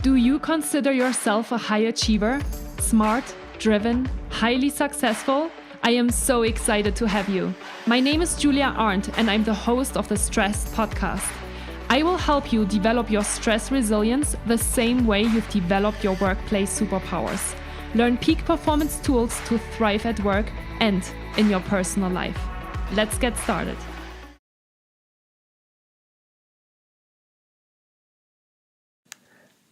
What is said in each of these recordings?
Do you consider yourself a high achiever? Smart, driven, highly successful? I am so excited to have you. My name is Julia Arndt and I'm the host of the Stress Podcast. I will help you develop your stress resilience the same way you've developed your workplace superpowers. Learn peak performance tools to thrive at work and in your personal life. Let's get started.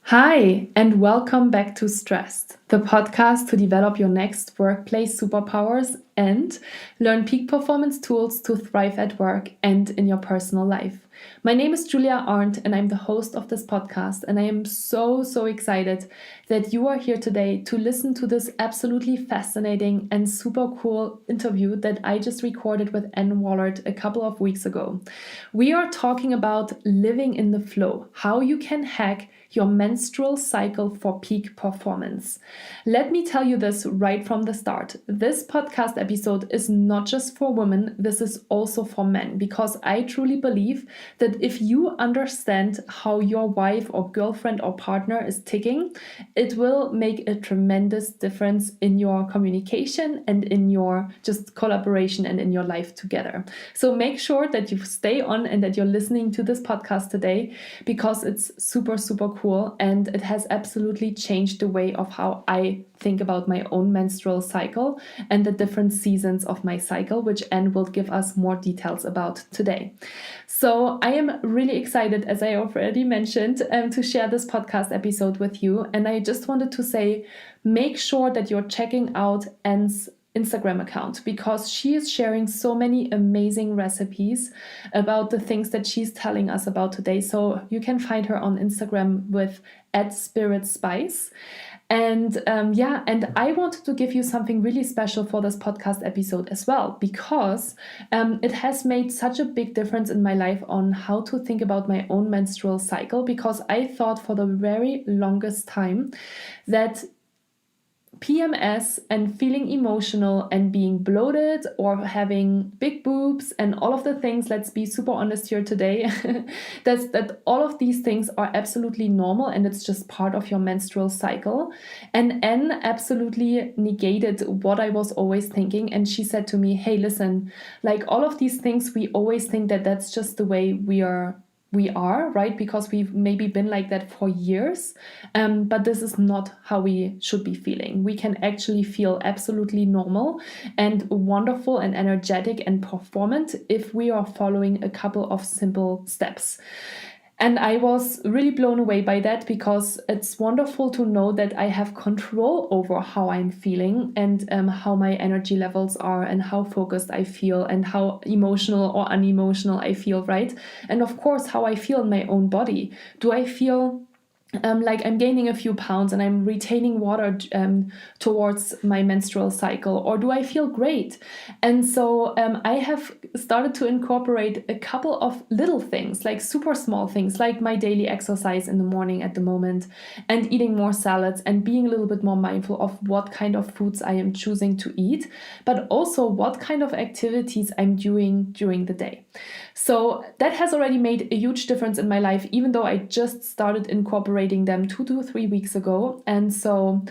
Hi, and welcome back to Stressed, the podcast to develop your next workplace superpowers and learn peak performance tools to thrive at work and in your personal life. My name is Julia Arndt and I'm the host of this podcast, and I am so excited that you are here today to listen to this absolutely fascinating and super cool interview that I just recorded with Anne Wallert a couple of weeks ago. We are talking about living in the flow, how you can hack your menstrual cycle for peak performance. Let me tell you this right from the start. This podcast episode is not just for women, this is also for men, because I truly believe that if you understand how your wife or girlfriend or partner is ticking, it will make a tremendous difference in your communication and in your just collaboration and in your life together. So make sure that you stay on and that you're listening to this podcast today, because it's super cool and it has absolutely changed the way of how I think about my own menstrual cycle and the different seasons of my cycle, which Anne will give us more details about today. So I am really excited, as I already mentioned, to share this podcast episode with you. And I just wanted to say, make sure that you're checking out Anne's Instagram account, because she is sharing so many amazing recipes about the things that she's telling us about today. So you can find her on Instagram with @spiritspice. And I wanted to give you something really special for this podcast episode as well, because it has made such a big difference in my life on how to think about my own menstrual cycle, because I thought for the very longest time that PMS and feeling emotional and being bloated or having big boobs and all of the things, let's be super honest here today, that all of these things are absolutely normal and it's just part of your menstrual cycle. And Anne absolutely negated what I was always thinking. And she said to me, hey, listen, like all of these things, we always think that that's just the way we are, right? Because we've maybe been like that for years. But this is not how we should be feeling. We can actually feel absolutely normal and wonderful and energetic and performant if we are following a couple of simple steps. And I was really blown away by that, because it's wonderful to know that I have control over how I'm feeling and how my energy levels are and how focused I feel and how emotional or unemotional I feel, right? And of course, how I feel in my own body. Do I feel like I'm gaining a few pounds and I'm retaining water towards my menstrual cycle, or do I feel great? And so I have started to incorporate a couple of little things, like super small things, like my daily exercise in the morning at the moment, and eating more salads and being a little bit more mindful of what kind of foods I am choosing to eat, but also what kind of activities I'm doing during the day. So that has already made a huge difference in my life, even though I just started incorporating them 2 to 3 weeks ago. And so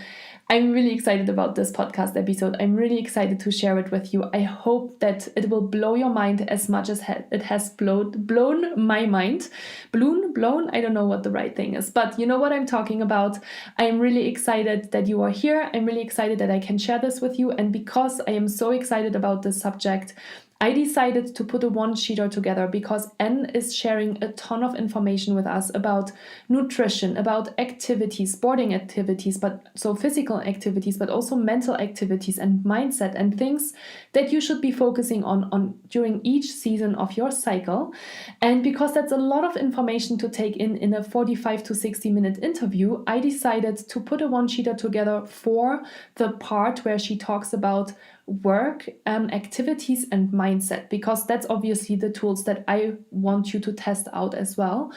I'm really excited about this podcast episode. I'm really excited to share it with you. I hope that it will blow your mind as much as it has blown my mind. Blown? I don't know what the right thing is, but you know what I'm talking about. I'm really excited that you are here. I'm really excited that I can share this with you. And because I am so excited about this subject, I decided to put a one-sheeter together, because Anne is sharing a ton of information with us about nutrition, about activities, sporting activities, but so physical activities, but also mental activities and mindset and things that you should be focusing on during each season of your cycle. And because that's a lot of information to take in a 45 to 60 minute interview, I decided to put a one-sheeter together for the part where she talks about work, activities and mindset, because that's obviously the tools that I want you to test out as well.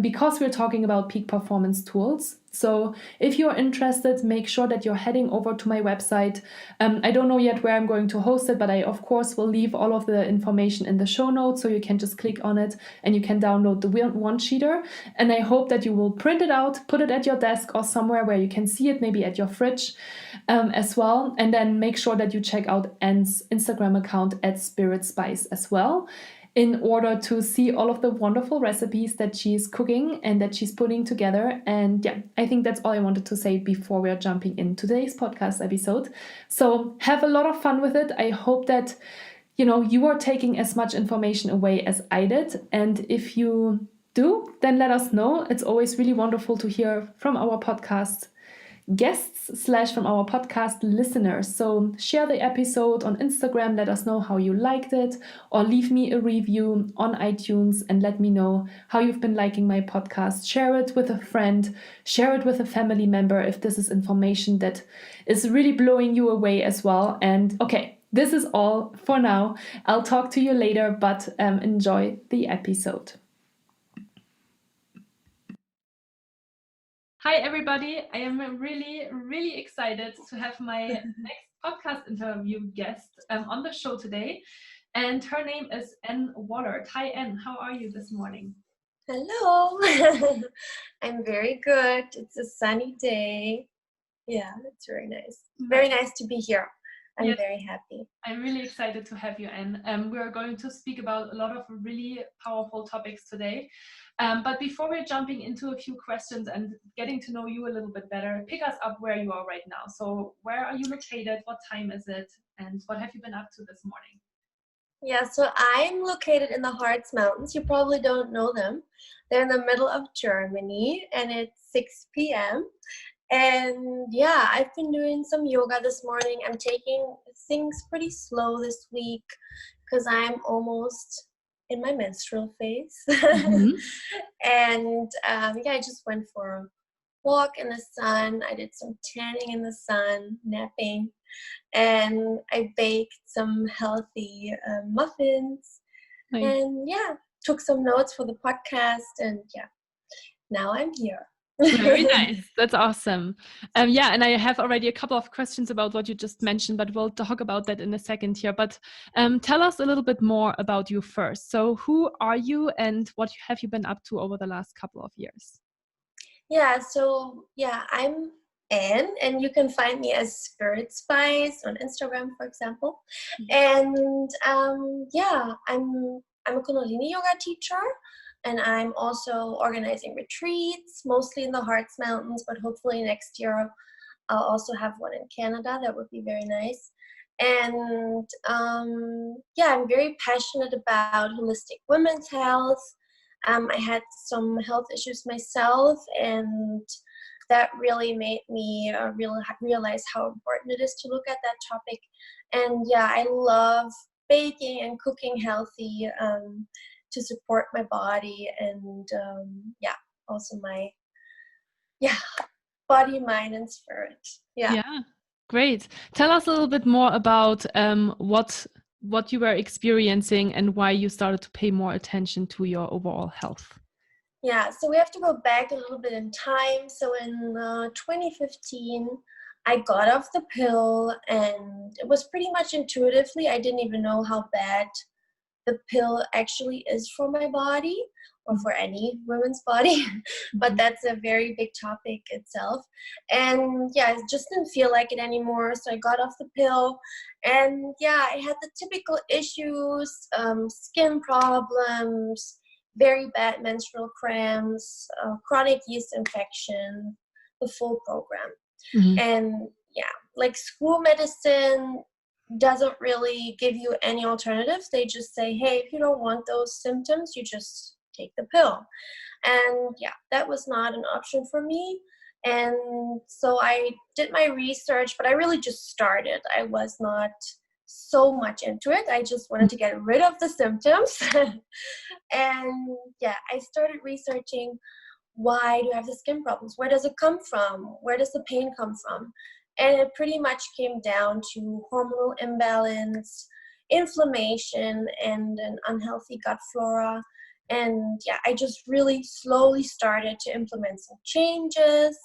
Because we're talking about peak performance tools, So if you're interested, make sure that you're heading over to my website. I don't know yet where I'm going to host it, but I, of course, will leave all of the information in the show notes, so you can just click on it and you can download the one-sheeter. And I hope that you will print it out, put it at your desk or somewhere where you can see it, maybe at your fridge as well. And then make sure that you check out Anne's Instagram account at Spirit Spice as well, in order to see all of the wonderful recipes that she's cooking and that she's putting together. And yeah, I think that's all I wanted to say before we are jumping into today's podcast episode. So have a lot of fun with it. I hope that, you are taking as much information away as I did. And if you do, then let us know. It's always really wonderful to hear from our podcast guests / from our podcast listeners. So share the episode on Instagram, let us know how you liked it, or leave me a review on iTunes and let me know how you've been liking my podcast. Share it with a friend, share it with a family member if this is information that is really blowing you away as well. And okay, this is all for now. I'll talk to you later, but enjoy the episode. Hi, everybody. I am really, really excited to have my next podcast interview guest on the show today. And her name is Anne Wallert. Hi, Anne. How are you this morning? Hello. I'm very good. It's a sunny day. Yeah, it's very nice. Very nice to be here. I'm very happy. I'm really excited to have you, Anne. We are going to speak about a lot of really powerful topics today. But before we're jumping into a few questions and getting to know you a little bit better, pick us up where you are right now. So where are you located? What time is it? And what have you been up to this morning? Yeah, so I'm located in the Harz Mountains. You probably don't know them. They're in the middle of Germany, and it's 6 p.m. And yeah, I've been doing some yoga this morning. I'm taking things pretty slow this week because I'm almost in my menstrual phase. And yeah, I just went for a walk in the sun. I did some tanning in the sun, napping, and I baked some healthy muffins. Nice. And yeah, took some notes for the podcast, and yeah, now I'm here. Very nice. That's awesome. Yeah, and I have already a couple of questions about what you just mentioned, but we'll talk about that in a second here. But tell us a little bit more about you first. So who are you and what have you been up to over the last couple of years? Yeah, so yeah, I'm Anne, and you can find me as Spirit Spice on Instagram, for example. And yeah, I'm a kundalini yoga teacher. And I'm also organizing retreats, mostly in the Harz Mountains, but hopefully next year I'll also have one in Canada. That would be very nice. And yeah, I'm very passionate about holistic women's health. I had some health issues myself, and that really made me realize how important it is to look at that topic. And yeah, I love baking and cooking healthy, to support my body and yeah, also my body, mind, and spirit. Yeah, great. Tell us a little bit more about what you were experiencing and why you started to pay more attention to your overall health. Yeah, so we have to go back a little bit in time. So in 2015, I got off the pill, and it was pretty much intuitively. I didn't even know how bad the pill actually is for my body, or for any woman's body, but that's a very big topic itself. And yeah, I just didn't feel like it anymore, so I got off the pill. And yeah, I had the typical issues, skin problems, very bad menstrual cramps, chronic yeast infection, the full program. And yeah, like school medicine doesn't really give you any alternatives. They just say, hey, if you don't want those symptoms, you just take the pill. And yeah, that was not an option for me. And so I did my research, but I really just started. I was not so much into it. I just wanted to get rid of the symptoms. And yeah, I started researching, why do I have the skin problems? Where does it come from? Where does the pain come from? And it pretty much came down to hormonal imbalance, inflammation, and an unhealthy gut flora. And yeah, I just really slowly started to implement some changes.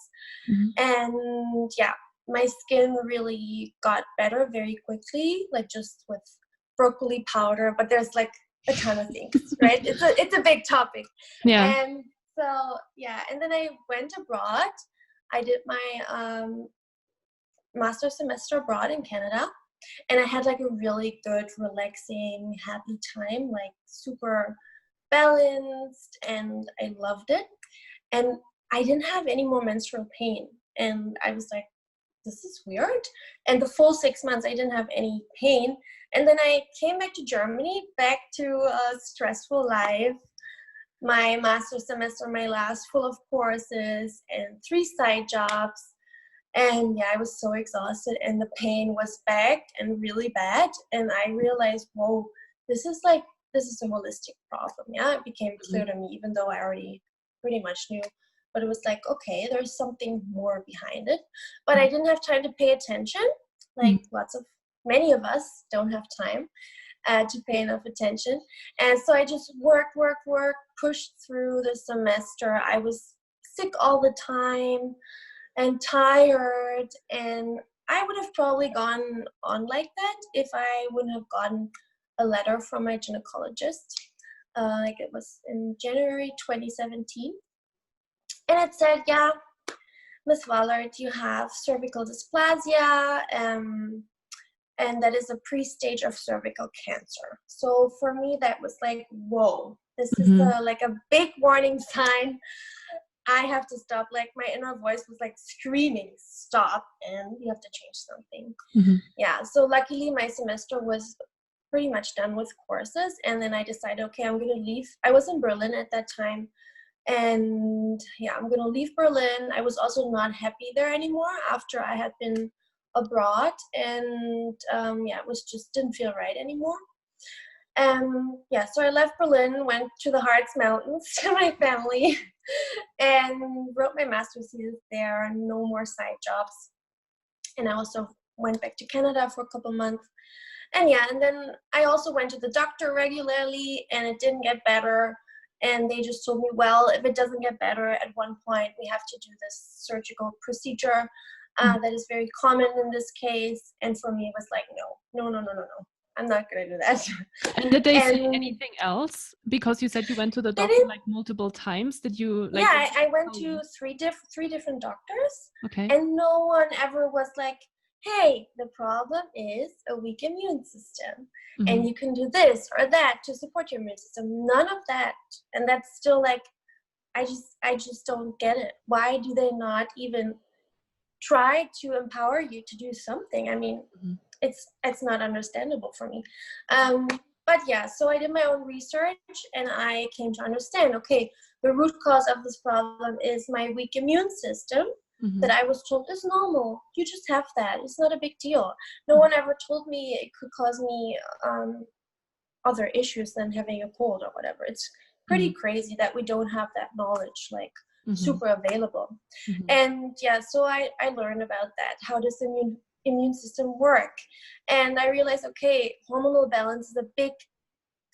And yeah, my skin really got better very quickly, like just with broccoli powder, but there's like a ton of things, right? It's a big topic. Yeah. And so yeah, and then I went abroad. I did my master's semester abroad in Canada, and I had like a really good, relaxing, happy time, like super balanced, and I loved it. And I didn't have any more menstrual pain, and I was like, this is weird. And the full 6 months I didn't have any pain. And then I came back to Germany, back to a stressful life. My master's semester, my last, full of courses and 3 side jobs. And yeah, I was so exhausted, and the pain was back and really bad. And I realized, whoa, this is a holistic problem. Yeah, it became clear to me, even though I already pretty much knew. But it was like, okay, there's something more behind it. But I didn't have time to pay attention. Like many of us don't have time to pay enough attention. And so I just worked, pushed through the semester. I was sick all the time and tired. And I would have probably gone on like that if I wouldn't have gotten a letter from my gynecologist. Like it was in January 2017. And it said, yeah, Miss Wallert, you have cervical dysplasia, and that is a pre-stage of cervical cancer. So for me, that was like, whoa, this is like a big warning sign. I have to stop. Like my inner voice was like screaming, stop, and you have to change something. Yeah, so luckily my semester was pretty much done with courses. And then I decided, okay, I'm going to leave. I was in Berlin at that time. And yeah, I'm gonna leave Berlin. I was also not happy there anymore after I had been abroad, and yeah, it was just didn't feel right anymore. Yeah, so I left Berlin, went to the Harz Mountains to my family, and wrote my master's thesis there. No more side jobs, and I also went back to Canada for a couple months. And yeah, and then I also went to the doctor regularly, and it didn't get better. And they just told me, well, if it doesn't get better at one point, we have to do this surgical procedure that is very common in this case. And for me, it was like, no. I'm not going to do that. And did they say anything else? Because you said you went to the doctor like multiple times. Did you like? Yeah, I went to three different doctors. Okay. And no one ever was like, hey, the problem is a weak immune system, and you can do this or that to support your immune system. None of that. And that's still like, I just don't get it. Why do they not even try to empower you to do something? I mean, it's not understandable for me. But yeah, so I did my own research, and I came to understand, okay, the root cause of this problem is my weak immune system. That I was told is normal. You just have that. It's not a big deal. No one ever told me it could cause me other issues than having a cold or whatever. It's pretty crazy that we don't have that knowledge, like super available. And yeah, so I learned about that. How does the immune system work? And I realized, okay, hormonal balance is a big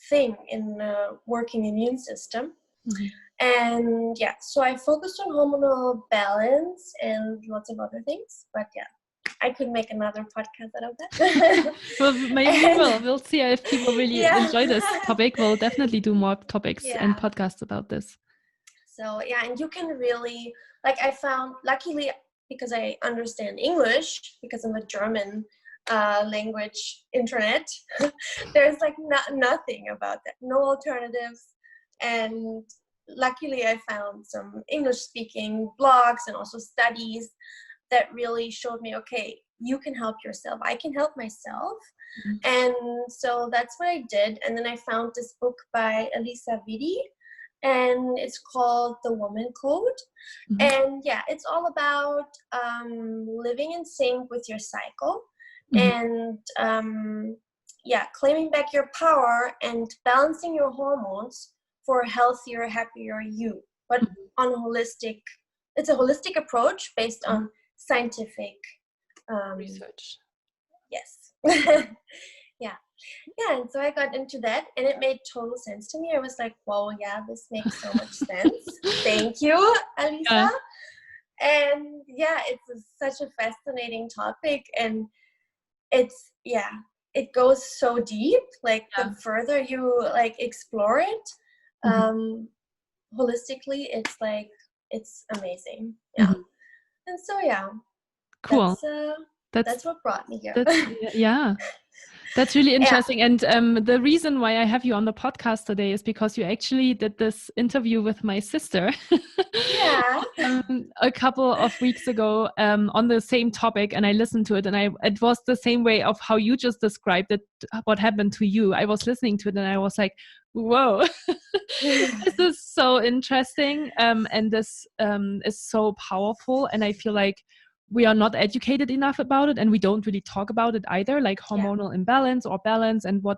thing in the working immune system. And yeah, so I focused on hormonal balance and lots of other things. But yeah, I could make another podcast out of that. Well, maybe we'll see if people really enjoy this topic. We'll definitely do more topics and podcasts about this. So yeah, and you can really, like, I found, luckily, because I understand English, because I'm a German language internet, there's like nothing about that, no alternatives. And luckily I found some English speaking blogs and also studies that really showed me, okay, you can help yourself. I can help myself. And so that's what I did. And then I found this book by Elisa Vitti, and it's called The Woman Code. And yeah, it's all about living in sync with your cycle and claiming back your power and balancing your hormones for a healthier, happier you, but on it's a holistic approach based on scientific research. Yes. Yeah. Yeah, and so I got into that, and it made total sense to me. I was like, whoa, yeah, this makes so much sense. Thank you, Alisa. Yeah. And yeah, such a fascinating topic, and it's, yeah, it goes so deep. Like Yeah. the further you like explore it, Mhm. holistically, it's amazing. Yeah. Mhm. And so yeah, Cool. that's That's that's what brought me here. that's yeah. That's really Yeah. interesting. And the reason why I have you on the podcast today is because you actually did this interview with my sister Yeah. a couple of weeks ago on the same topic. And I listened to it, and it was the same way of how you just described it, what happened to you. I was listening to it and I was like, whoa, this is so interesting. And this is so powerful. And I feel like we are not educated enough about it, and we don't really talk about it either, like Yeah. hormonal imbalance or balance, and what,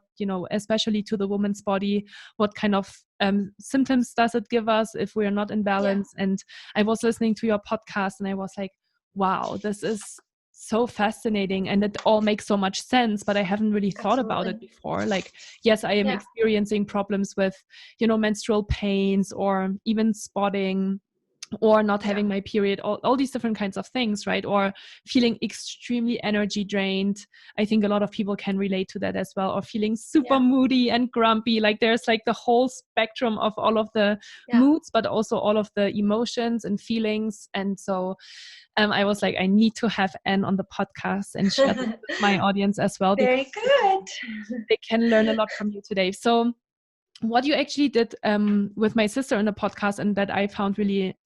especially to the woman's body, what kind of symptoms does it give us if we are not in Yeah. balance. And I was listening to your podcast and I was like, wow, this is so fascinating, and it all makes so much sense, but I haven't really thought about it Absolutely. before. Like, yes, I am Yeah. experiencing problems with menstrual pains, or even spotting, or not Yeah. having my period, all these different kinds of things, right? Or feeling extremely energy drained. I think a lot of people can relate to that as well, or feeling super Yeah. moody and grumpy. Like there's like the whole spectrum of all of the Yeah. moods, but also all of the emotions and feelings. And so I was like, I need to have Anne on the podcast and share this with my audience as well, because Very good. they can learn a lot from you today. So what you actually did with my sister in the podcast, and that I found really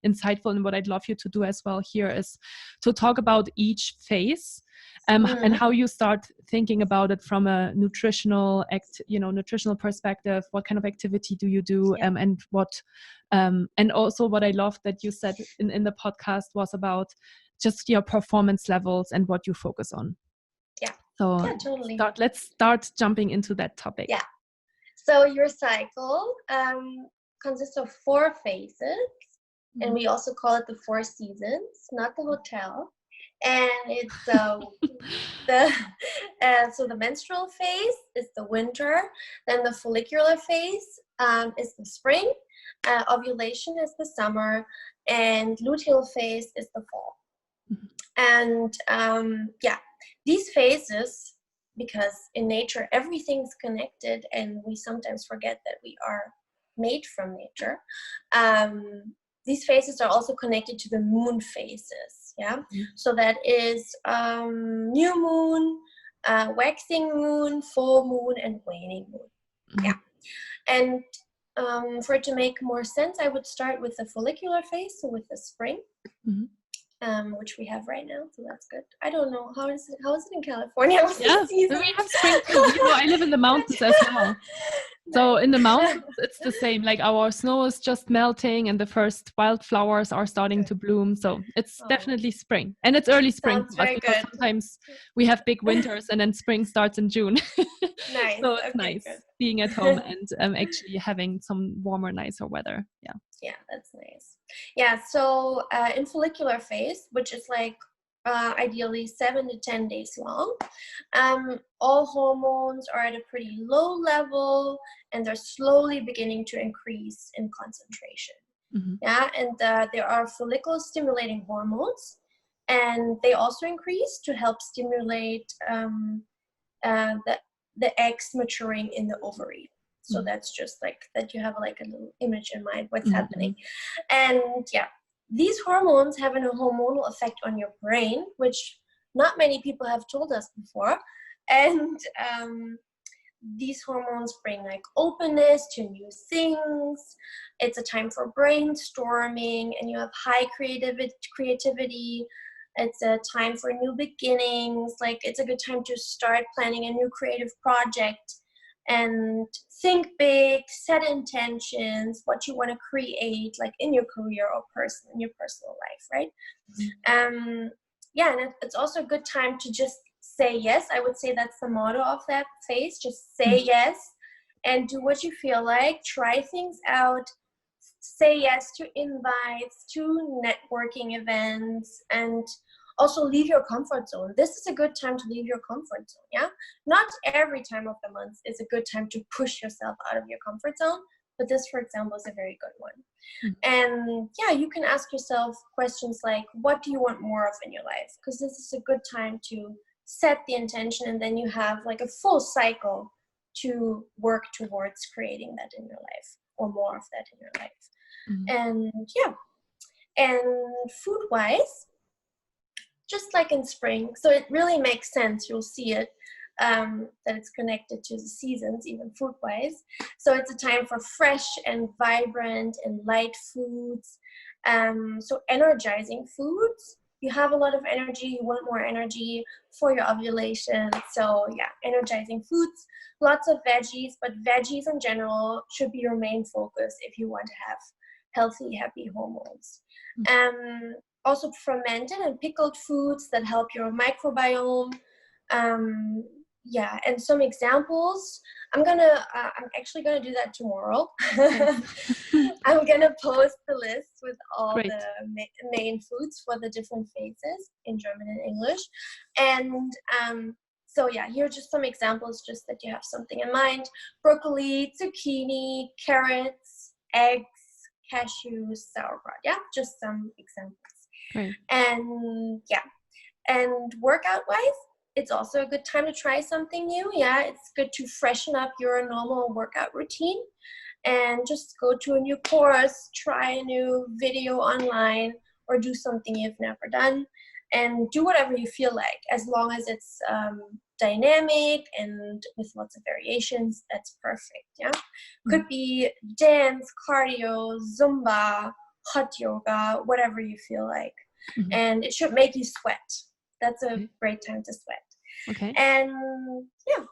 insightful, and what I'd love you to do as well here, is to talk about each phase, and how you start thinking about it from a nutritional perspective. What kind of activity do you do, Yeah. and also what I loved that you said in the podcast was about just your performance levels and what you focus on. Yeah. So Yeah, totally. let's start jumping into that topic. Yeah. So your cycle consists of 4 phases, and we also call it the 4 seasons, not the hotel. And it's so the menstrual phase is the winter, then the follicular phase is the spring, ovulation is the summer, and luteal phase is the fall. And yeah, these phases, because in nature everything's connected, and we sometimes forget that we are made from nature, these phases are also connected to the moon phases. Yeah. So that is new moon, waxing moon, full moon, and waning moon. Yeah. And for it to make more sense, I would start with the follicular phase, so with the spring. Which we have right now, so that's good. I don't know, how is it in California? Yeah, we have spring too. I live in the mountains as well. So in the mountains, it's the same. Like our snow is just melting, and the first wildflowers are starting to bloom. So it's definitely spring, and it's early spring Sounds for us, very because good. sometimes we have big winters, and then spring starts in June. Nice. So it's Okay, nice good. being at home and actually having some warmer, nicer weather. Yeah. Yeah, that's nice. Yeah, so in follicular phase, which is like ideally 7 to 10 days long, all hormones are at a pretty low level, and they're slowly beginning to increase in concentration. Yeah, and there are follicle stimulating hormones, and they also increase to help stimulate the eggs maturing in the ovary. So that's just like that, you have like a little image in mind what's happening. And yeah, these hormones have a hormonal effect on your brain, which not many people have told us before. And these hormones bring like openness to new things. It's a time for brainstorming, and you have high creativity. It's a time for new beginnings. Like, it's a good time to start planning a new creative project and think big, set intentions, what you want to create, like in your career or in your personal life, right? Yeah, and it's also a good time to just say yes. I would say that's the motto of that phase. Just say yes and do what you feel like. Try things out. Say yes to invites, to networking events, and Also, leave your comfort zone. This is a good time to leave your comfort zone, yeah? Not every time of the month is a good time to push yourself out of your comfort zone, but this, for example, is a very good one. Mm. And yeah, you can ask yourself questions like, what do you want more of in your life? Because this is a good time to set the intention, and then you have like a full cycle to work towards creating that in your life, or more of that in your life. And yeah, and food wise, just like in spring, so it really makes sense, you'll see it, that it's connected to the seasons, even food wise. So it's a time for fresh and vibrant and light foods, so energizing foods. You have a lot of energy, you want more energy for your ovulation. So yeah, energizing foods, lots of veggies, but veggies in general should be your main focus if you want to have healthy, happy hormones. Also fermented and pickled foods that help your microbiome. Yeah, and some examples. I'm actually gonna do that tomorrow. I'm gonna post the list with all Great. the main foods for the different phases in German and English. And so yeah, here are just some examples, just that you have something in mind. Broccoli, zucchini, carrots, eggs, cashews, sauerkraut. Yeah, just some examples. Great. And yeah, and workout wise, it's also a good time to try something new. Yeah, it's good to freshen up your normal workout routine and just go to a new course, try a new video online, or do something you've never done, and do whatever you feel like, as long as it's dynamic and with lots of variations. That's perfect. Yeah, could be dance, cardio, Zumba, hot yoga, whatever you feel like. And it should make you sweat. That's a great time to sweat. Okay. And yeah,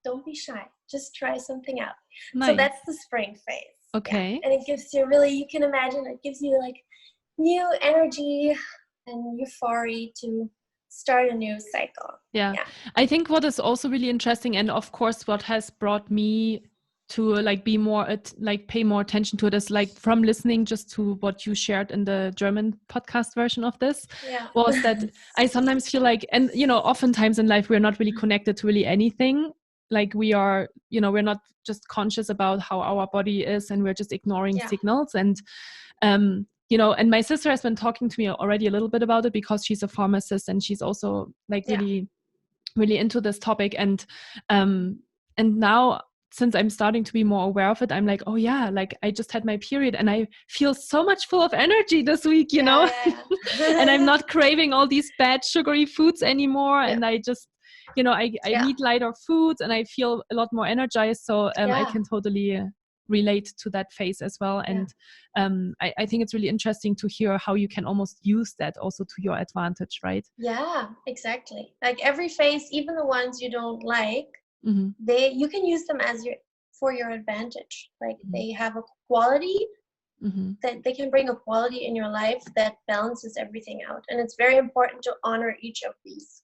don't be shy. Just try something out. Nice. So that's the spring phase. Okay. Yeah. And it gives you really, you can imagine, it gives you like new energy and euphoria to start a new cycle. Yeah. I think what is also really interesting, and of course what has brought me to like be more like pay more attention to it, is like from listening just to what you shared in the German podcast version of this, was that I sometimes feel like, and you know, oftentimes in life we're not really connected to really anything. Like we are, you know, we're not just conscious about how our body is, and we're just ignoring signals. And you know, and my sister has been talking to me already a little bit about it, because she's a pharmacist and she's also like really into this topic. And now, since I'm starting to be more aware of it, I'm like, oh yeah, like I just had my period and I feel so much full of energy this week, you know. And I'm not craving all these bad sugary foods anymore. And I just, you know, I need lighter foods and I feel a lot more energized. So I can totally relate to that phase as well. And I think it's really interesting to hear how you can almost use that also to your advantage, right? Yeah, exactly. Like every phase, even the ones you don't like, you can use them as for your advantage. Like they have a quality that they can bring a quality in your life that balances everything out. And it's very important to honor each of these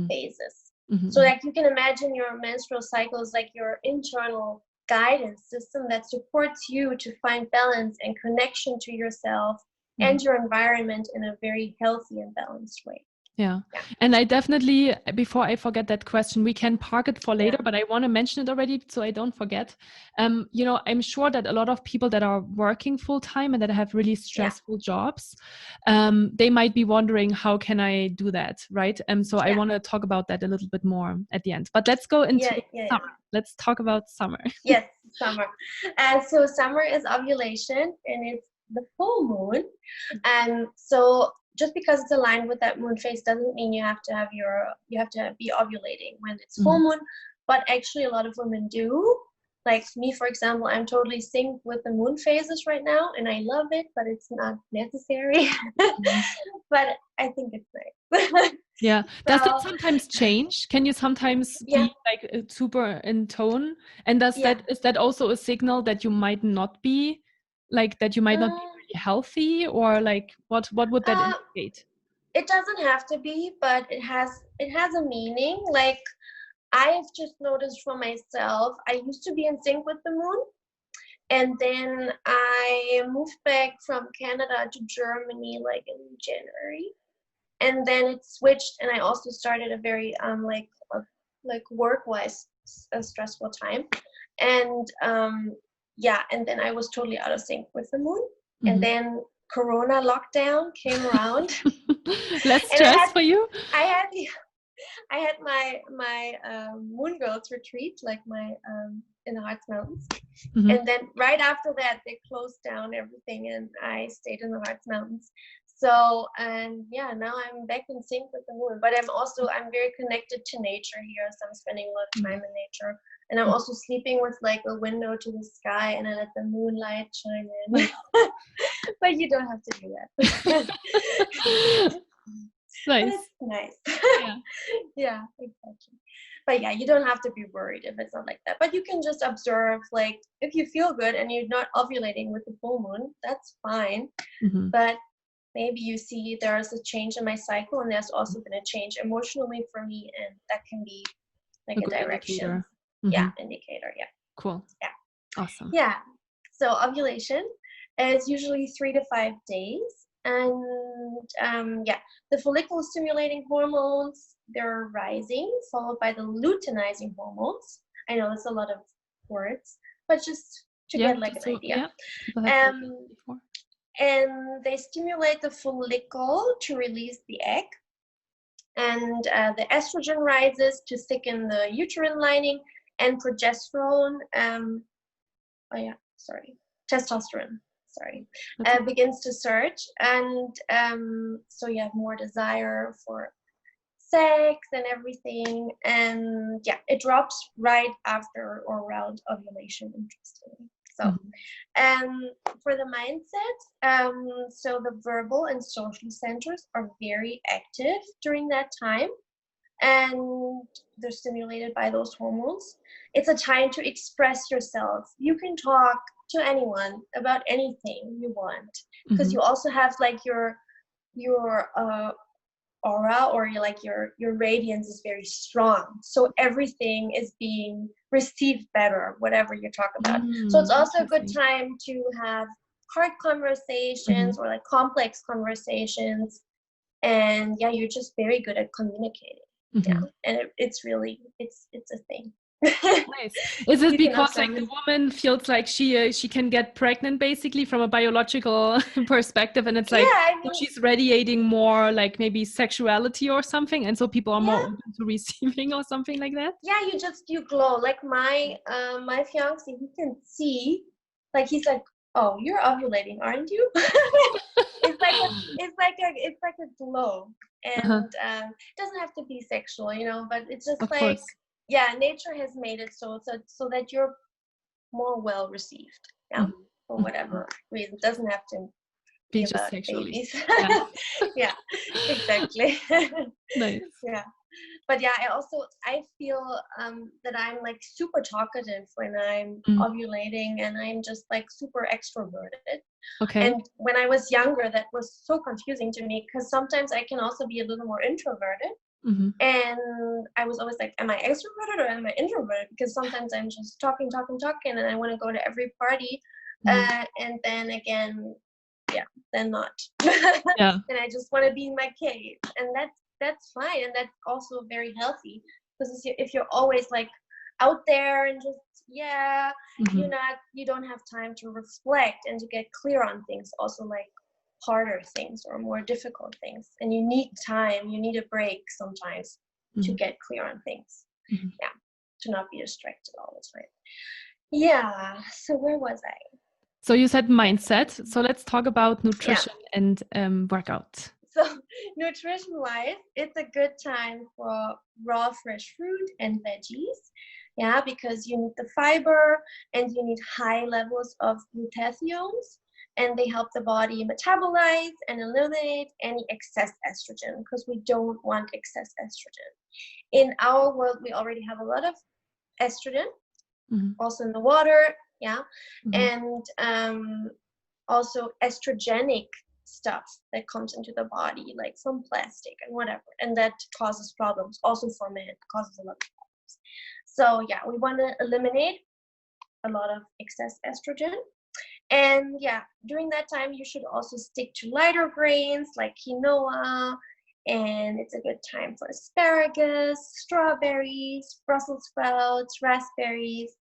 phases. So like you can imagine your menstrual cycle is like your internal guidance system that supports you to find balance and connection to yourself and your environment in a very healthy and balanced way. Yeah. And I definitely, before I forget that question, we can park it for later, but I want to mention it already so I don't forget. You know, I'm sure that a lot of people that are working full time and that have really stressful jobs, they might be wondering, how can I do that? Right. So I want to talk about that a little bit more at the end, but let's go into summer. Let's talk about summer. Yes, summer. So summer is ovulation and it's the full moon. And so just because it's aligned with that moon phase doesn't mean you have to be ovulating when it's full moon, but actually a lot of women do. Like me, for example, I'm totally synced with the moon phases right now and I love it, but it's not necessary. But I think it's nice. Yeah. Does it sometimes change? Can you sometimes be like super in tone? And is that also a signal that you might not be like, that you might not be really healthy, or like what would that indicate? It doesn't have to be, but it has a meaning. Like I've just noticed for myself, I used to be in sync with the moon, and then I moved back from Canada to Germany like in January. And then it switched, and I also started a very like work-wise stressful time. And and then I was totally out of sync with the moon. And then Corona lockdown came around. Less And stress for you? I had my Moon Girls retreat, like my in the Harz Mountains. And then right after that, they closed down everything, and I stayed in the Harz Mountains. So, and yeah, now I'm back in sync with the moon. But I'm very connected to nature here, so I'm spending a lot of time in nature. And I'm also sleeping with like a window to the sky, and I let the moonlight shine in. But you don't have to do that. Nice. But it's nice. Yeah. Yeah, exactly. But yeah, you don't have to be worried if it's not like that. But you can just observe, like, if you feel good and you're not ovulating with the full moon, that's fine. But maybe you see there's a change in my cycle, and there's also been a change emotionally for me, and that can be like a direction. Indicator. Indicator. Yeah. Cool. Yeah. Awesome. Yeah. So ovulation is usually 3 to 5 days. And the follicle stimulating hormones, they're rising, followed by the luteinizing hormones. I know it's a lot of words, but just to get like an idea. And they stimulate the follicle to release the egg. And the estrogen rises to thicken the uterine lining, and progesterone, testosterone, begins to surge. And so you have more desire for sex and everything. And yeah, it drops right after or around ovulation, interestingly. So, for the mindset, so the verbal and social centers are very active during that time, and they're stimulated by those hormones. It's a time to express yourself. You can talk to anyone about anything you want, because you also have like your aura, or your radiance is very strong, so everything is being received better, whatever you talk about. So it's also a good time to have hard conversations or like complex conversations. And yeah, you're just very good at communicating. Yeah, and it's really it's a thing. Nice. Is it because like the woman feels like she can get pregnant basically from a biological perspective, and it's like she's radiating more like maybe sexuality or something, and so people are more open to receiving or something like that? Yeah, you glow. Like my fiance, he can see, like he's like, oh, you're ovulating, aren't you? It's like a glow. And it doesn't have to be sexual, but it's just of course. Nature has made it so that you're more well received, for whatever reason. It doesn't have to be about babies. Yeah, exactly. Nice. Yeah. But yeah, I feel that I'm like super talkative when I'm ovulating, and I'm just like super extroverted. Okay. And when I was younger, that was so confusing to me, because sometimes I can also be a little more introverted. And I was always like, am I extroverted or am I introverted? Because sometimes I'm just talking, and I want to go to every party. And then again, then not. And I just want to be in my cave. And that's fine. And that's also very healthy, because if you're always like out there and just, you don't have time to reflect and to get clear on things, also like harder things or more difficult things. And you need time, you need a break sometimes to get clear on things. To not be distracted all the time. Yeah, so where was I? So you said mindset. So let's talk about nutrition and workout. So nutrition-wise, it's a good time for raw fresh fruit and veggies. Because you need the fiber, and you need high levels of glutathione, and they help the body metabolize and eliminate any excess estrogen, because we don't want excess estrogen. In our world, we already have a lot of estrogen, also in the water, and also estrogenic stuff that comes into the body, like from plastic and whatever, and that causes problems. Also for men, it causes a lot of problems. So we want to eliminate a lot of excess estrogen. And during that time, you should also stick to lighter grains like quinoa And it's a good time for asparagus, strawberries, Brussels sprouts, raspberries,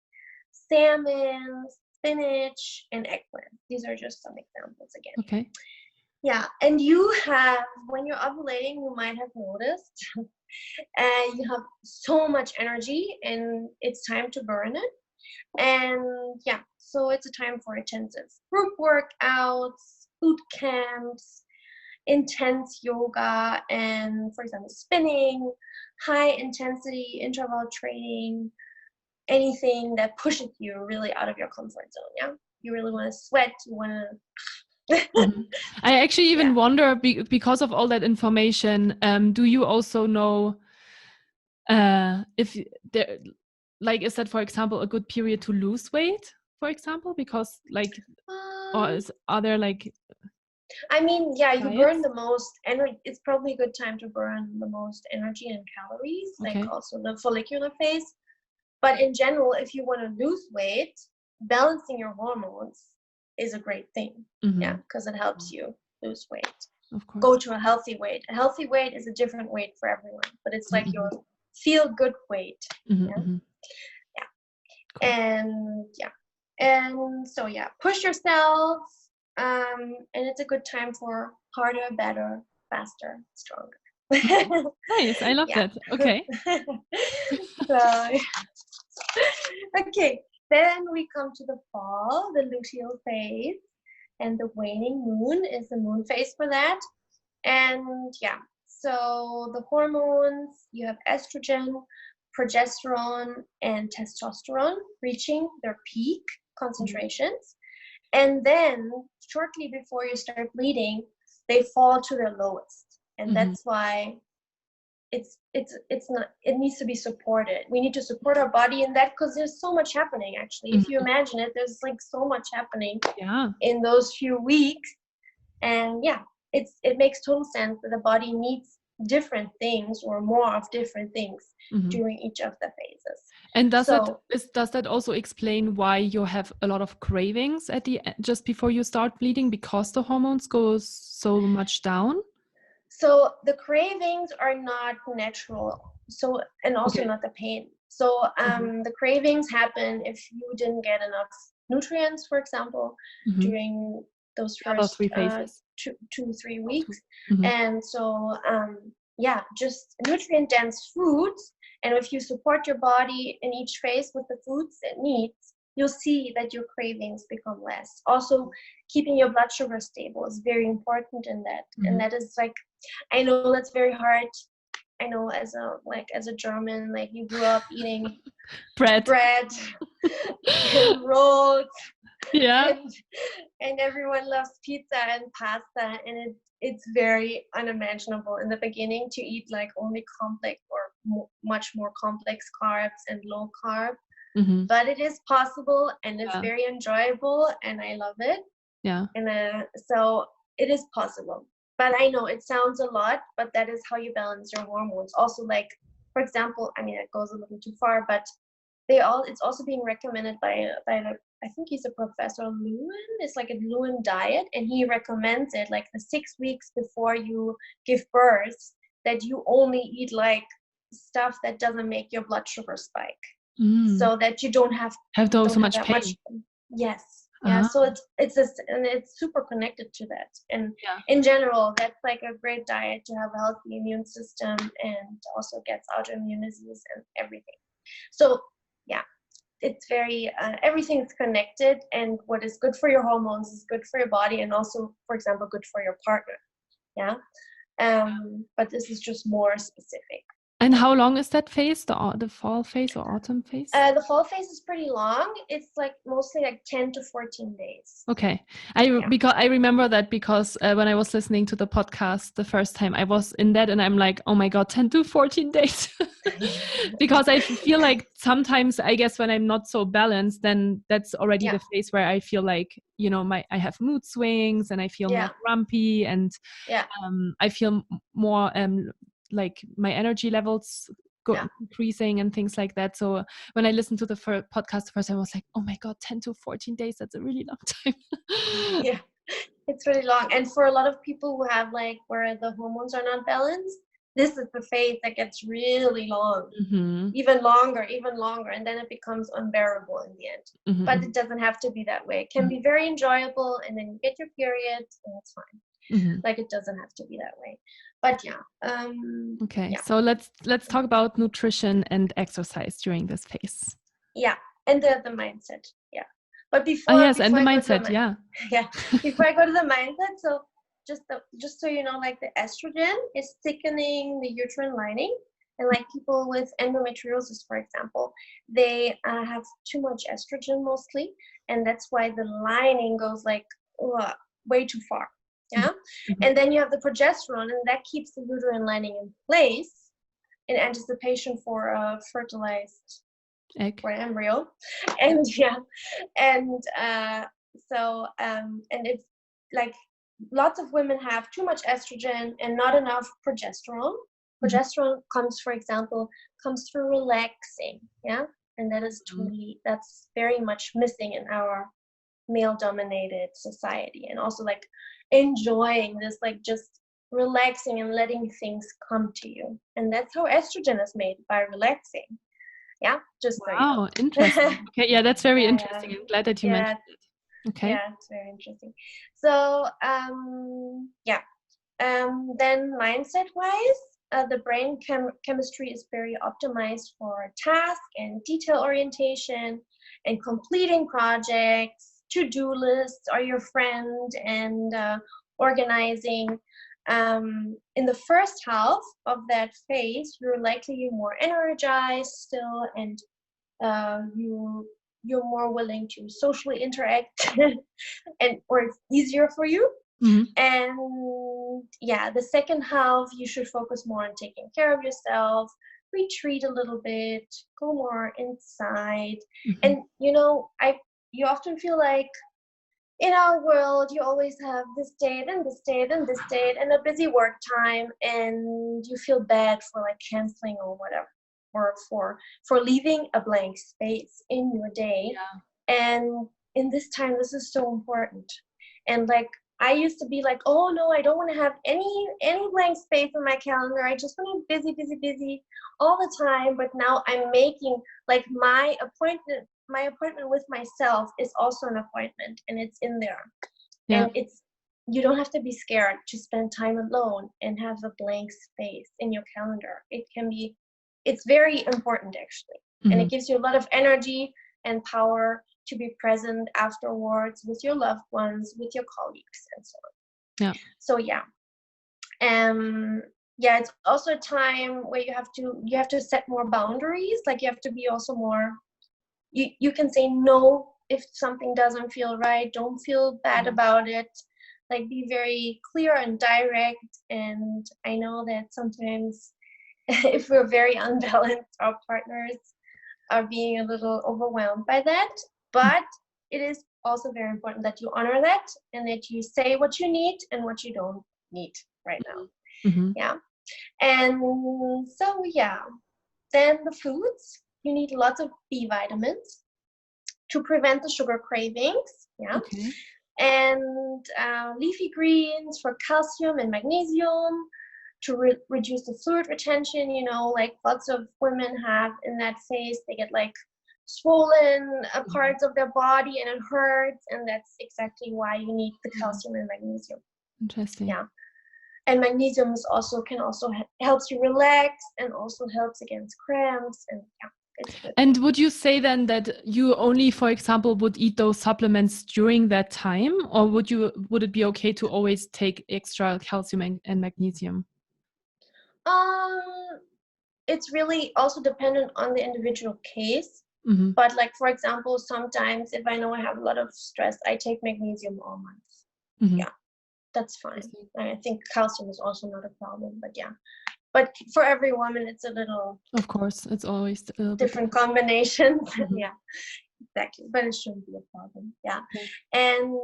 salmon, spinach, and eggplant. These are just some examples again. Okay. Yeah, and you have, when you're ovulating, you might have noticed, you have so much energy and it's time to burn it. And yeah, so it's a time for intensive group workouts, boot camps, intense yoga, and for example, spinning, high intensity interval training, anything that pushes you really out of your comfort zone. Yeah, you really want to sweat, you want to I actually even wonder, because of all that information, do you also know if there, like, is that, for example, a good period to lose weight, for example? Because like, are there like, I mean, yeah, you burn diets? the most energy. It's probably a good time to burn the most energy and calories, Okay. like also the follicular phase. But in general, if you want to lose weight, balancing your hormones is a great thing. Yeah, because it helps you lose weight. Of course. Go to a healthy weight. A healthy weight is a different weight for everyone, but it's like your feel good weight. Yeah. Cool. And so push yourself. And it's a good time for harder, better, faster, stronger. Nice, I love that. Okay. Okay, then we come to the fall, the luteal phase, and the waning moon is the moon phase for that. And so the hormones, you have estrogen, progesterone, and testosterone reaching their peak concentrations. And then shortly before you start bleeding, they fall to their lowest. And that's why it's not, it needs to be supported. We need to support our body in that, because there's so much happening actually. If you imagine it, there's like so much happening in those few weeks. And it makes total sense that the body needs different things or more of different things during each of the phases. And does that also explain why you have a lot of cravings at the just before you start bleeding, because the hormones go so much down? So the cravings are not natural. So, and also not the pain. So the cravings happen if you didn't get enough nutrients, for example, during those first 2-3 weeks. And so just nutrient dense foods. And if you support your body in each phase with the foods it needs, you'll see that your cravings become less. Also, keeping your blood sugar stable is very important in that. And that is like, I know that's very hard. I know as a German, like you grew up eating bread and rolls. Yeah. And everyone loves pizza and pasta, and it's very unimaginable in the beginning to eat like only complex or much more complex carbs and low carb. But it is possible, and it's very enjoyable, and I love it. Yeah. And so it is possible. But I know it sounds a lot, but that is how you balance your hormones. Also, like, for example, I mean, it goes a little too far, but it's also being recommended by I think he's a professor, Lewin. It's like a Lewin diet, and he recommends it like the 6 weeks before you give birth, that you only eat like stuff that doesn't make your blood sugar spike, so that you don't have so much pain. Yes. Yeah, so it's super connected to that. And in general, that's like a great diet to have a healthy immune system, and also gets autoimmune disease and everything. So it's very everything is connected, and what is good for your hormones is good for your body, and also, for example, good for your partner. But this is just more specific. And how long is that phase, the fall phase or autumn phase? The fall phase is pretty long. It's like mostly like 10 to 14 days. Okay. Because I remember that, because when I was listening to the podcast the first time, I was in that, and I'm like, oh my God, 10 to 14 days. Because I feel like sometimes, I guess, when I'm not so balanced, then that's already the phase where I feel like, I have mood swings, and I feel more grumpy, and I feel more like my energy levels increasing and things like that. So when I listened to the podcast first, I was like, oh my God, 10 to 14 days, that's a really long time. It's really long. And for a lot of people who have like where the hormones are not balanced, this is the phase that gets really long, even longer, and then it becomes unbearable in the end. But it doesn't have to be that way. It can be very enjoyable, and then you get your period, and it's fine. Like, it doesn't have to be that way. But yeah. Okay, so let's talk about nutrition and exercise during this phase. Yeah, and the mindset. Yeah, but before and the I mindset. Yeah, before I go to the mindset, so just so you know, like the estrogen is thickening the uterine lining, and like people with endometriosis, for example, they have too much estrogen mostly, and that's why the lining goes like way too far. Yeah, and then you have the progesterone, and that keeps the uterine lining in place in anticipation for a fertilized egg or embryo. And and it's like lots of women have too much estrogen and not enough progesterone. Progesterone comes through relaxing, and that is that's very much missing in our male dominated society. And also like enjoying this, like just relaxing and letting things come to you, and that's how estrogen is made, by relaxing. Yeah, just so you know. Interesting. Okay, yeah, that's very interesting. I'm glad that you mentioned it. Okay. Yeah, it's very interesting. So then mindset-wise, the brain chemistry is very optimized for task and detail orientation and completing projects. To-do lists are your friend, and organizing. In the first half of that phase, you're likely more energized still, and you're more willing to socially interact, or it's easier for you. And yeah, the second half, you should focus more on taking care of yourself, retreat a little bit, go more inside. And you often feel like in our world, you always have this date and this date and this date and a busy work time, and you feel bad for like canceling or whatever, or for leaving a blank space in your day. And in this time, this is so important. And like, I used to be like, oh no, I don't want to have any blank space in my calendar. I just want to be busy all the time. But now I'm making like my appointment with myself is also an appointment, and it's in there. And you don't have to be scared to spend time alone and have a blank space in your calendar. It's very important, actually. And it gives you a lot of energy and power to be present afterwards with your loved ones, with your colleagues, and so on. So it's also a time where you have to set more boundaries. Like, you have to be also more, you can say no if something doesn't feel right. Don't feel bad about it. Like, be very clear and direct. And I know that sometimes if we're very unbalanced, our partners are being a little overwhelmed by that. But it is also very important that you honor that, and that you say what you need and what you don't need right now. Yeah. And so then the foods, you need lots of B vitamins to prevent the sugar cravings. And leafy greens for calcium and magnesium to reduce the fluid retention. Like lots of women have in that phase, they get like swollen parts of their body, and it hurts, and that's exactly why you need the calcium and magnesium. Interesting. Yeah. And magnesium can also helps you relax, and also helps against cramps, and it's good. And would you say then that you only, for example, would eat those supplements during that time, or would it be okay to always take extra calcium and magnesium? It's really also dependent on the individual case. But like, for example, sometimes if I know I have a lot of stress, I take magnesium all month. Yeah, that's fine. And I think calcium is also not a problem, but for every woman, it's a little, of course, it's always different combinations. Yeah, exactly. But it shouldn't be a problem. And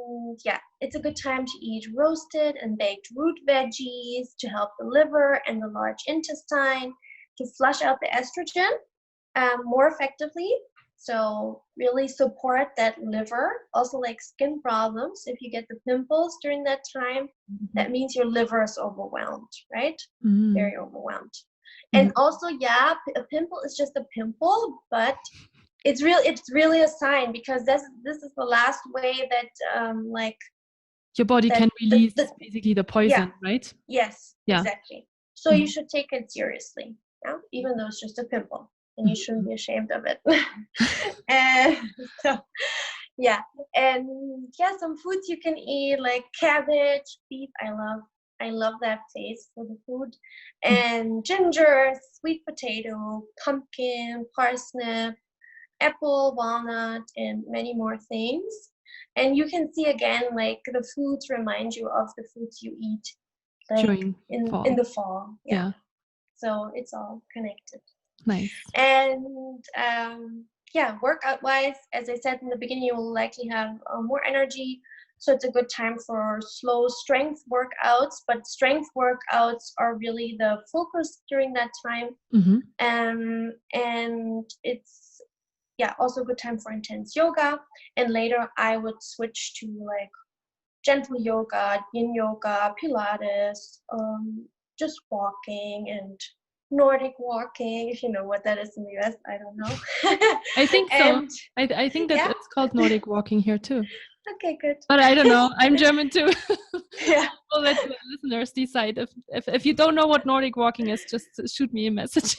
it's a good time to eat roasted and baked root veggies to help the liver and the large intestine to flush out the estrogen more effectively. So really support that liver. Also like skin problems. If you get the pimples during that time, that means your liver is overwhelmed, right? Very overwhelmed. And also, yeah, a pimple is just a pimple, but it's really a sign, because this is the last way that like your body can release basically the poison, right? Yes, exactly. So you should take it seriously, even though it's just a pimple, and you shouldn't be ashamed of it. And so, yeah, and some foods you can eat, like cabbage, beef. I love that taste for the food, and ginger, sweet potato, pumpkin, parsnip, apple, walnut, and many more things. And you can see again, like the foods remind you of the foods you eat, like during in the fall. Yeah. So it's all connected. Nice. And workout wise, as I said in the beginning, you will likely have more energy. So it's a good time for slow strength workouts, but strength workouts are really the focus during that time. And it's also a good time for intense yoga. And later I would switch to like gentle yoga, yin yoga, Pilates, just walking, and Nordic walking, if you know what that is in the US. I don't know. I think so. I think that it's called Nordic walking here too. Okay, good. But I don't know. I'm German too. Yeah. We'll let the listeners decide. If you don't know what Nordic walking is, just shoot me a message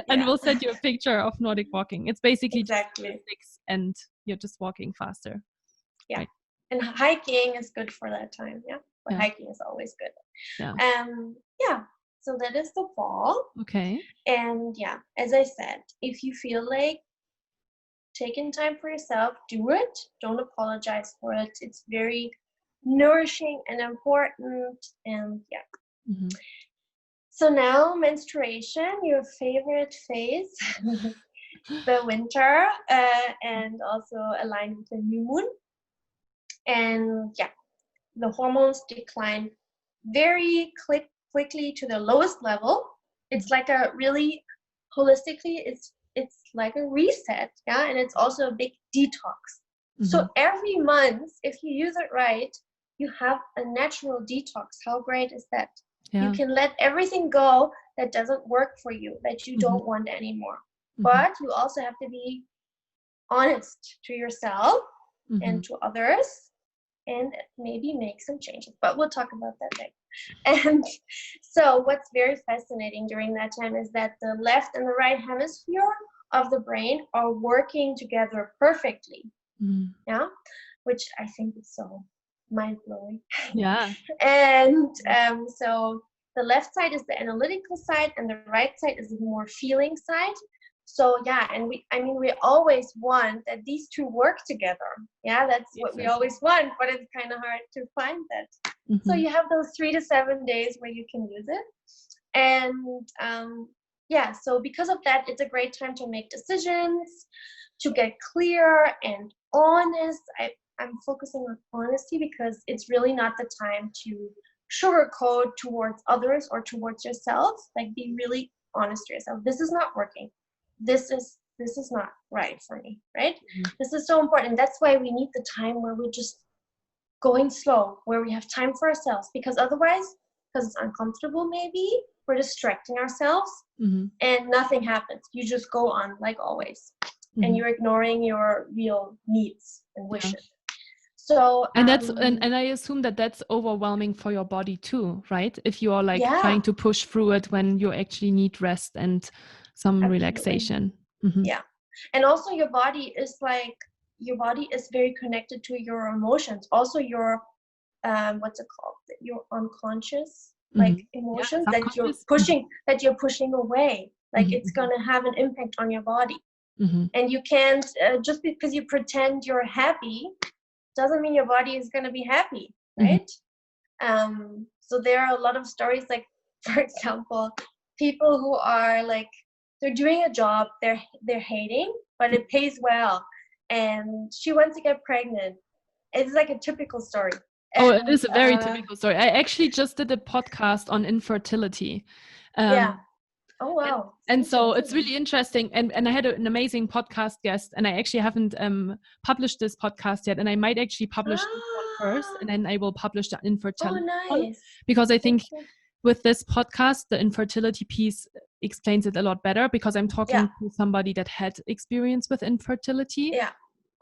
and we'll send you a picture of Nordic walking. It's basically just sticks and you're just walking faster. Yeah. Right. And hiking is good for that time. Yeah. But hiking is always good. Yeah. So that is the fall. Okay. And as I said, if you feel like taking time for yourself, do it. Don't apologize for it. It's very nourishing and important. And So now menstruation, your favorite phase, the winter, and also aligned with the new moon. And the hormones decline very quickly to the lowest level. It's like a really holistically, it's like a reset, and it's also a big detox. So every month, if you use it right, you have a natural detox. How great is that? You can let everything go that doesn't work for you, that you don't want anymore. But you also have to be honest to yourself and to others, and maybe make some changes. But we'll talk about that later. And so what's very fascinating during that time is that the left and the right hemisphere of the brain are working together perfectly. Which I think is so mind-blowing. And so the left side is the analytical side, and the right side is the more feeling side. So and we always want that these two work together. That's what we always want, but it's kind of hard to find that. So you have those 3 to 7 days where you can use it. And so because of that, it's a great time to make decisions, to get clear and honest. I'm focusing on honesty because it's really not the time to sugarcoat towards others or towards yourself. Like, be really honest to yourself. This is not working. This is not right for me, right? This is so important. That's why we need the time where we're just going slow, where we have time for ourselves, because otherwise, because it's uncomfortable, maybe we're distracting ourselves and nothing happens. You just go on like always, and you're ignoring your real needs and wishes. So and that's and I assume that that's overwhelming for your body too, right? If you are like trying to push through it when you actually need rest and some relaxation. And also your body is very connected to your emotions, also your what's it called, your unconscious like emotions that you're pushing away, like it's gonna have an impact on your body. And you can't just because you pretend you're happy doesn't mean your body is going to be happy, right? So there are a lot of stories, like, for example, people who are like, they're doing a job they're hating, but it pays well, and she wants to get pregnant. It's like a typical story. And, it is a very typical story. I actually just did a podcast on infertility. Oh, And, wow. and so Interesting. it's really interesting. And I had an amazing podcast guest, and I actually haven't published this podcast yet. And I might actually publish this one first, and Ah, then I will publish the oh, infertility one, nice. because I think Okay. with this podcast, the infertility piece explains it a lot better, because I'm Yeah, talking to somebody that had experience with infertility. yeah,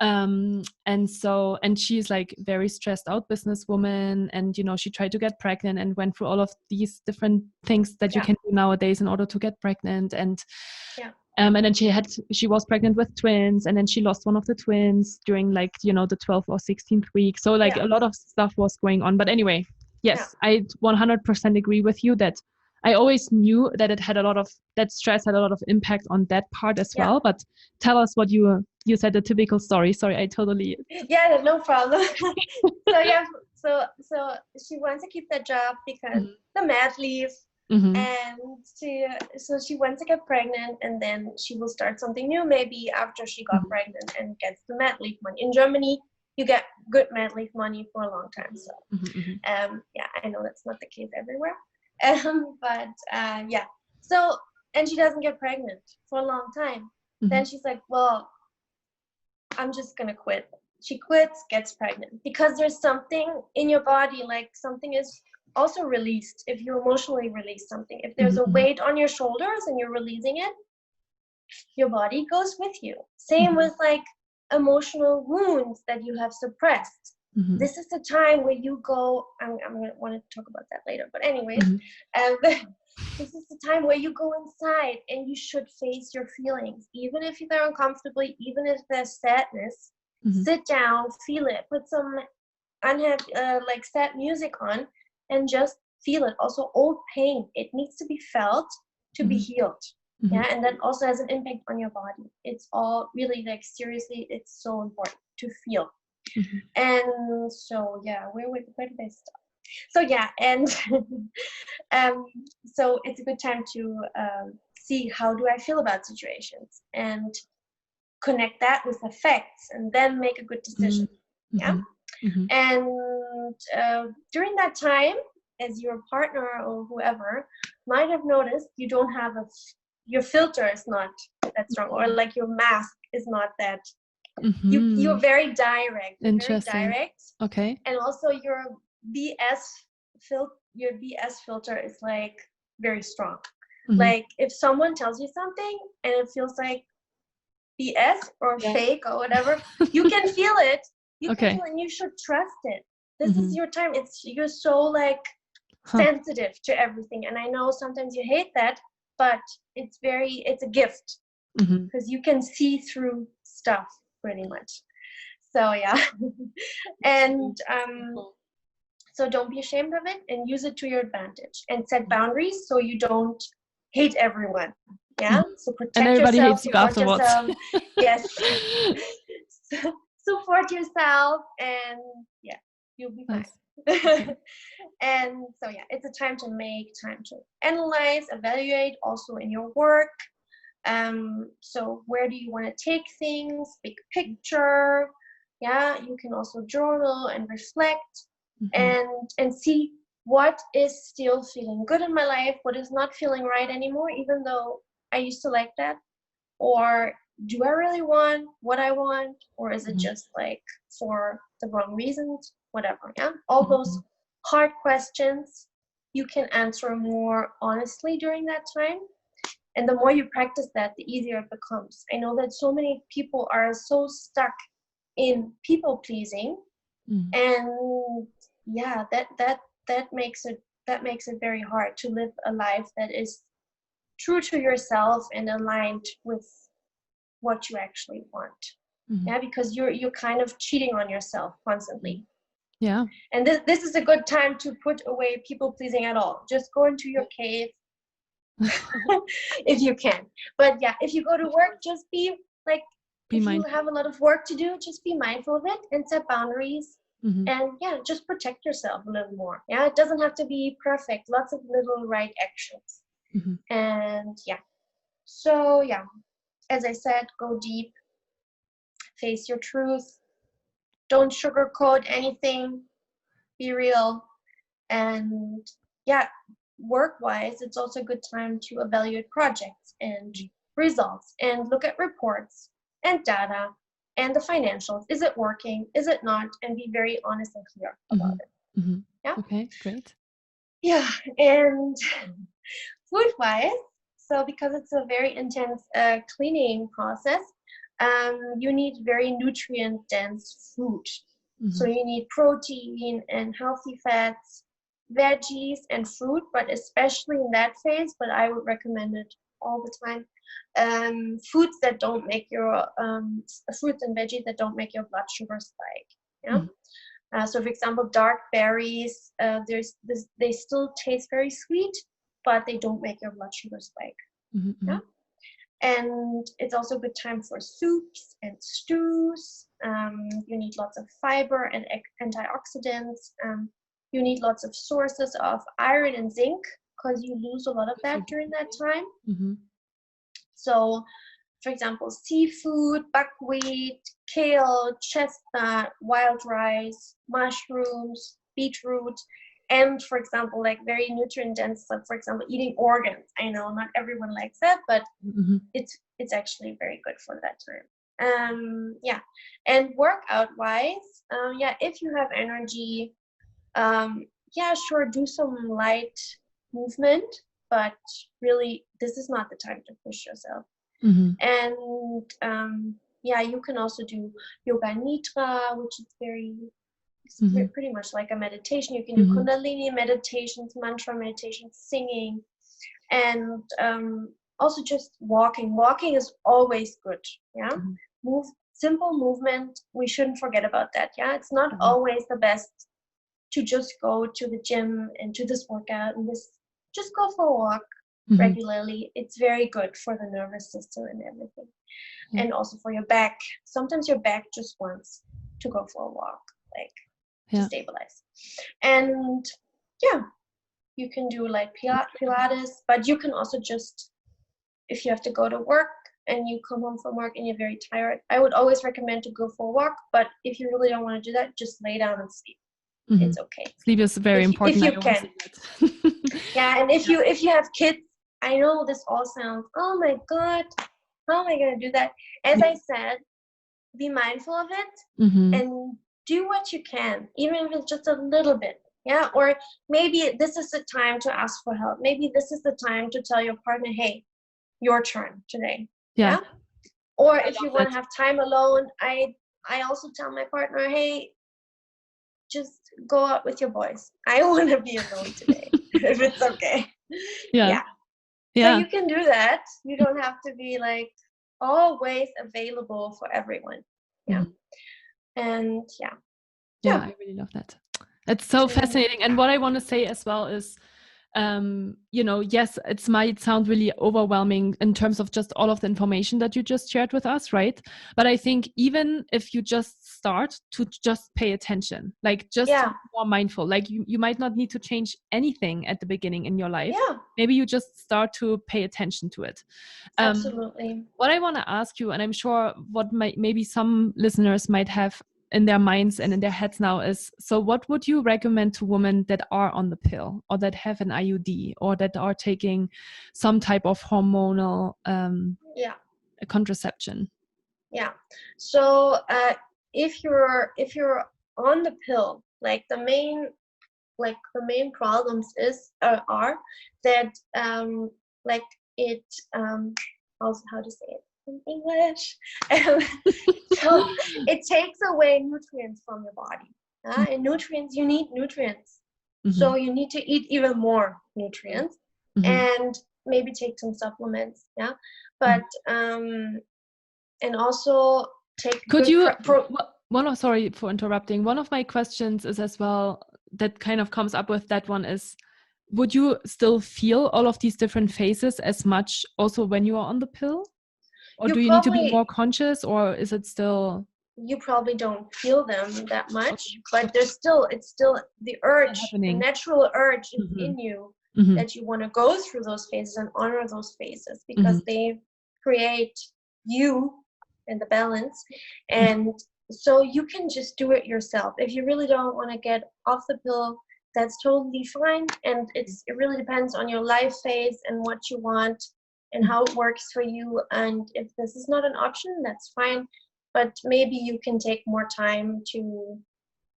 And she's like very stressed out businesswoman, and she tried to get pregnant and went through all of these different things that you yeah, can do nowadays in order to get pregnant. yeah, And then she was pregnant with twins, and then she lost one of the twins during like the 12th or 16th week. So like yeah, a lot of stuff was going on. But anyway, yeah, yes, I 100% agree with you that I always knew that that stress had a lot of impact on that part as yeah. well. But tell us what you said, the typical story. Sorry, I totally. Yeah, no problem. So yeah, so she wants to keep that job because the mat leave, Mm-hmm. and she wants to get pregnant, and then she will start something new maybe after she got pregnant and gets the mat leave money. In Germany, you get good mat leave money for a long time. So yeah, I know that's not the case everywhere. But yeah. So, and she doesn't get pregnant for a long time. Then she's like, well, I'm just gonna quit. She quits, gets pregnant, because there's something in your body, like something is also released. If you emotionally release something, if there's a weight on your shoulders and you're releasing it, your body goes with you. Same with like emotional wounds that you have suppressed. This is the time where you go, I'm gonna want to talk about that later, but anyways, this is the time where you go inside and you should face your feelings, even if they're uncomfortable, even if there's sadness. Sit down, feel it, put some unhappy, like sad music on, and just feel it. Also, old pain, it needs to be felt to be healed. Yeah, and that also has an impact on your body. It's all really, like, seriously, it's so important to feel. And so yeah, where did I stop? So yeah, and so it's a good time to see how do I feel about situations and connect that with the facts, and then make a good decision. Yeah. And during that time, as your partner or whoever might have noticed, you don't have your filter is not that strong, or like your mask is not that. You're very direct. Interesting. Okay. And also your BS filter is like very strong. Like if someone tells you something and it feels like BS or fake or whatever, you can feel it. You can feel it, and you should trust it. This is your time. You're so like sensitive to everything, and I know sometimes you hate that, but it's a gift, because you can see through stuff pretty much. So yeah. And so don't be ashamed of it, and use it to your advantage, and set boundaries so you don't hate everyone. Yeah. So protect and everybody yourself, hates you afterwards. Yes. Support yourself, and yeah, you'll be fine. And so yeah, it's a time to analyze, evaluate, also in your work. So where do you want to take things? Big picture. Yeah, you can also journal and reflect, and see what is still feeling good in my life, what is not feeling right anymore, even though I used to like that. Or do I really want what I want, or is it just like for the wrong reasons? Whatever. Yeah, all those hard questions you can answer more honestly during that time. And the more you practice that, the easier it becomes. I know that so many people are so stuck in people pleasing, and yeah, that makes it very hard to live a life that is true to yourself and aligned with what you actually want. Yeah, because you're kind of cheating on yourself constantly. Yeah. And this is a good time to put away people pleasing at all. Just go into your cave if you can. But yeah, if you go to work, just be like, if you have a lot of work to do, just be mindful of it and set boundaries. And yeah, just protect yourself a little more. Yeah, it doesn't have to be perfect. Lots of little right actions. And yeah, so yeah, as I said, go deep, face your truth, don't sugarcoat anything, be real. And yeah, work-wise, it's also a good time to evaluate projects and results and look at reports and data and the financials. Is it working? Is it not? And be very honest and clear about it. Mm-hmm. Yeah. Okay, great. Yeah. And food-wise, so because it's a very intense cleaning process, you need very nutrient-dense food. So you need protein and healthy fats, veggies and fruit, but especially in that phase, but I would recommend it all the time. Foods that don't make your fruits and veggies that don't make your blood sugar spike. Yeah. So for example, dark berries, they still taste very sweet, but they don't make your blood sugar spike. Yeah. And it's also a good time for soups and stews. You need lots of fiber and antioxidants. You need lots of sources of iron and zinc because you lose a lot of that during that time. So, for example, seafood, buckwheat, kale, chestnut, wild rice, mushrooms, beetroot, and for example, like very nutrient dense, like for example, eating organs. I know not everyone likes that, but it's actually very good for that time. Yeah, and workout wise, if you have energy, yeah, sure, do some light movement, but really, this is not the time to push yourself. And yeah, you can also do yoga nidra, which is pretty much like a meditation. You can do kundalini meditations, mantra meditations, singing, and also just walking. Walking is always good. Yeah, simple movement. We shouldn't forget about that. Yeah, it's not always the best to just go to the gym and do this workout and this. Just go for a walk regularly. It's very good for the nervous system and everything, and also for your back. Sometimes your back just wants to go for a walk, like to stabilize. And yeah, you can do like Pilates, but you can also just, if you have to go to work and you come home from work and you're very tired, I would always recommend to go for a walk. But if you really don't want to do that, just lay down and sleep. It's okay. Sleep is very important. If you can. Yeah, and if you have kids, I know this all sounds, oh my God, how am I going to do that? As I said, be mindful of it and do what you can, even if it's just a little bit. Yeah, or maybe this is the time to ask for help. Maybe this is the time to tell your partner, hey, your turn today. Yeah. Or if you want to have time alone, I also tell my partner, hey, just go out with your boys. I want to be alone today, if it's okay. Yeah. So you can do that. You don't have to be like always available for everyone. Yeah. And yeah, I really love that. It's so fascinating. And what I want to say as well is, yes, it might sound really overwhelming in terms of just all of the information that you just shared with us, right? But I think even if you just start to just pay attention, like just be more mindful, like you might not need to change anything at the beginning in your life. Maybe you just start to pay attention to it. Absolutely. What I want to ask you, and I'm sure what maybe some listeners might have in their minds and in their heads now is, so what would you recommend to women that are on the pill or that have an IUD or that are taking some type of hormonal contraception? Yeah. So if you're on the pill, like the main problems are that like it how to say it in English. So it takes away nutrients from your body. And nutrients, you need nutrients. So you need to eat even more nutrients and maybe take some supplements. Yeah. But and also take sorry for interrupting. One of my questions is as well that kind of comes up with that one is, would you still feel all of these different phases as much also when you are on the pill? Or do you need to be more conscious, or is it still? You probably don't feel them that much, but it's still the urge, the natural urge is in you that you want to go through those phases and honor those phases because they create you and the balance. And so you can just do it yourself. If you really don't want to get off the pill, that's totally fine. And it really depends on your life phase and what you want and how it works for you. And if this is not an option, that's fine. But maybe you can take more time to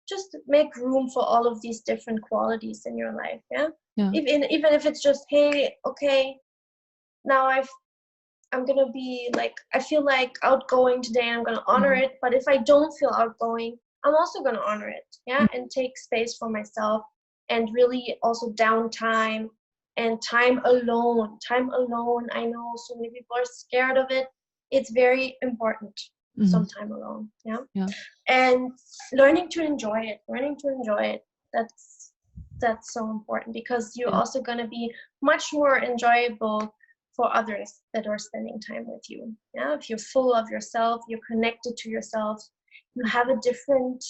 just make room for all of these different qualities in your life. Yeah. Even if it's just, hey, okay, now I'm gonna be like, I feel like outgoing today, I'm gonna honor it. But if I don't feel outgoing, I'm also gonna honor it, and take space for myself, and really also downtime and time alone. Time alone. I know so many people are scared of it. It's very important. Some time alone. Yeah. And learning to enjoy it. That's so important, because you're also gonna be much more enjoyable for others that are spending time with you. If you're full of yourself, you're connected to yourself, you have a different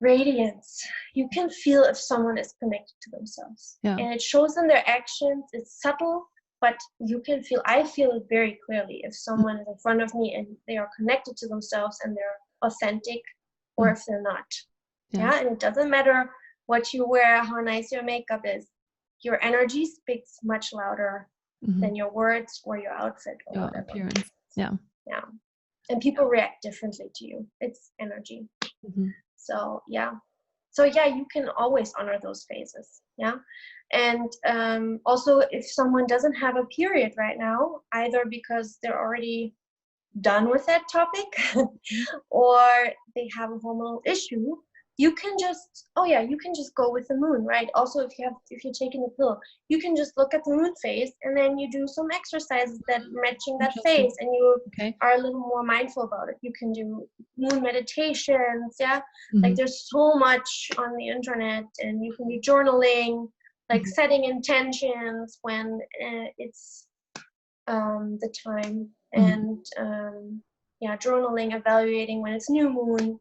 radiance. You can feel if someone is connected to themselves, and it shows in their actions. It's subtle, but you can feel, I feel it very clearly if someone is in front of me and they are connected to themselves and they're authentic, or if they're not. And it doesn't matter what you wear, how nice your makeup is, your energy speaks much louder than your words or your outfit or your whatever. appearance. And people react differently to you. It's energy. So you can always honor those phases. And also, if someone doesn't have a period right now, either because they're already done with that topic or they have a hormonal issue, you can just go with the moon, right? Also, if you're taking the pill, you can just look at the moon phase, and then you do some exercises that matching that phase, and you are a little more mindful about it. You can do moon meditations, like there's so much on the internet, and you can do journaling, like setting intentions when it's the time, and journaling, evaluating when it's new moon,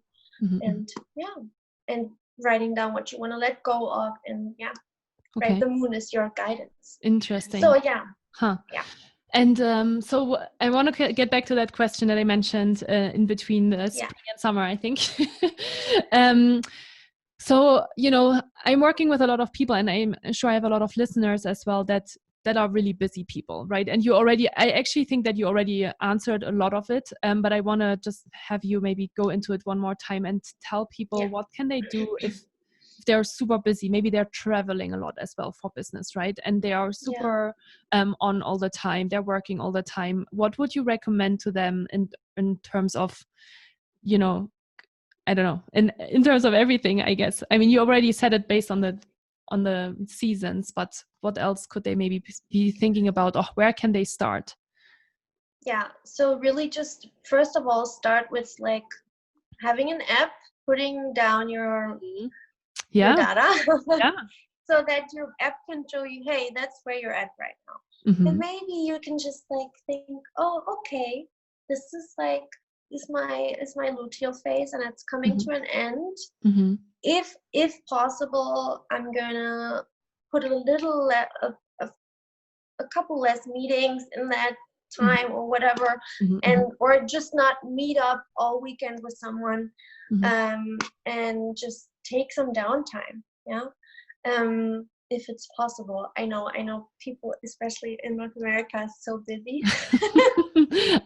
and writing down what you want to let go of, and right, the moon is your guidance. Interesting. So and so I want to get back to that question that I mentioned in between the spring and summer, I think. So, I'm working with a lot of people, and I'm sure I have a lot of listeners as well that are really busy people, right? And I actually think that you already answered a lot of it, but I want to just have you maybe go into it one more time and tell people what can they do if they're super busy. Maybe they're traveling a lot as well for business, right? And they are super on all the time. They're working all the time. What would you recommend to them in terms of, I don't know, in terms of everything, I guess? I mean, you already said it based on the seasons, but what else could they maybe be thinking about, or where can they start? So really, just first of all, start with like having an app, putting down your data, so that your app can show you, hey, that's where you're at right now. And maybe you can just like think, oh, okay, this is like is my luteal phase, and it's coming to an end. If possible, I'm gonna put a couple less meetings in that time, or whatever, and or just not meet up all weekend with someone, and just take some downtime. If it's possible. I know people, especially in North America, are so busy.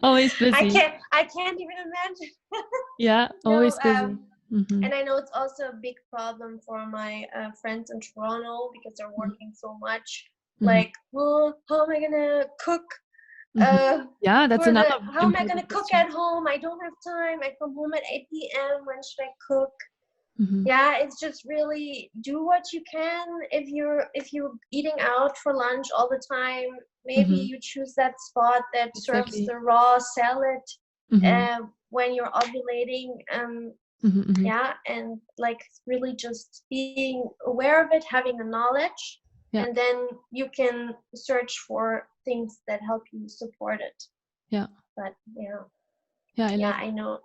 Always busy. I can't even imagine. Always busy. And I know it's also a big problem for my friends in Toronto, because they're working so much. Like, well, how am I gonna cook? That's another. How am I gonna cook at home? I don't have time. I come home at 8 p.m. When should I cook? It's just really do what you can. If you're eating out for lunch all the time, maybe you choose that spot that serves the raw salad when you're ovulating. And like really just being aware of it, having the knowledge, and then you can search for things that help you support it. But I know.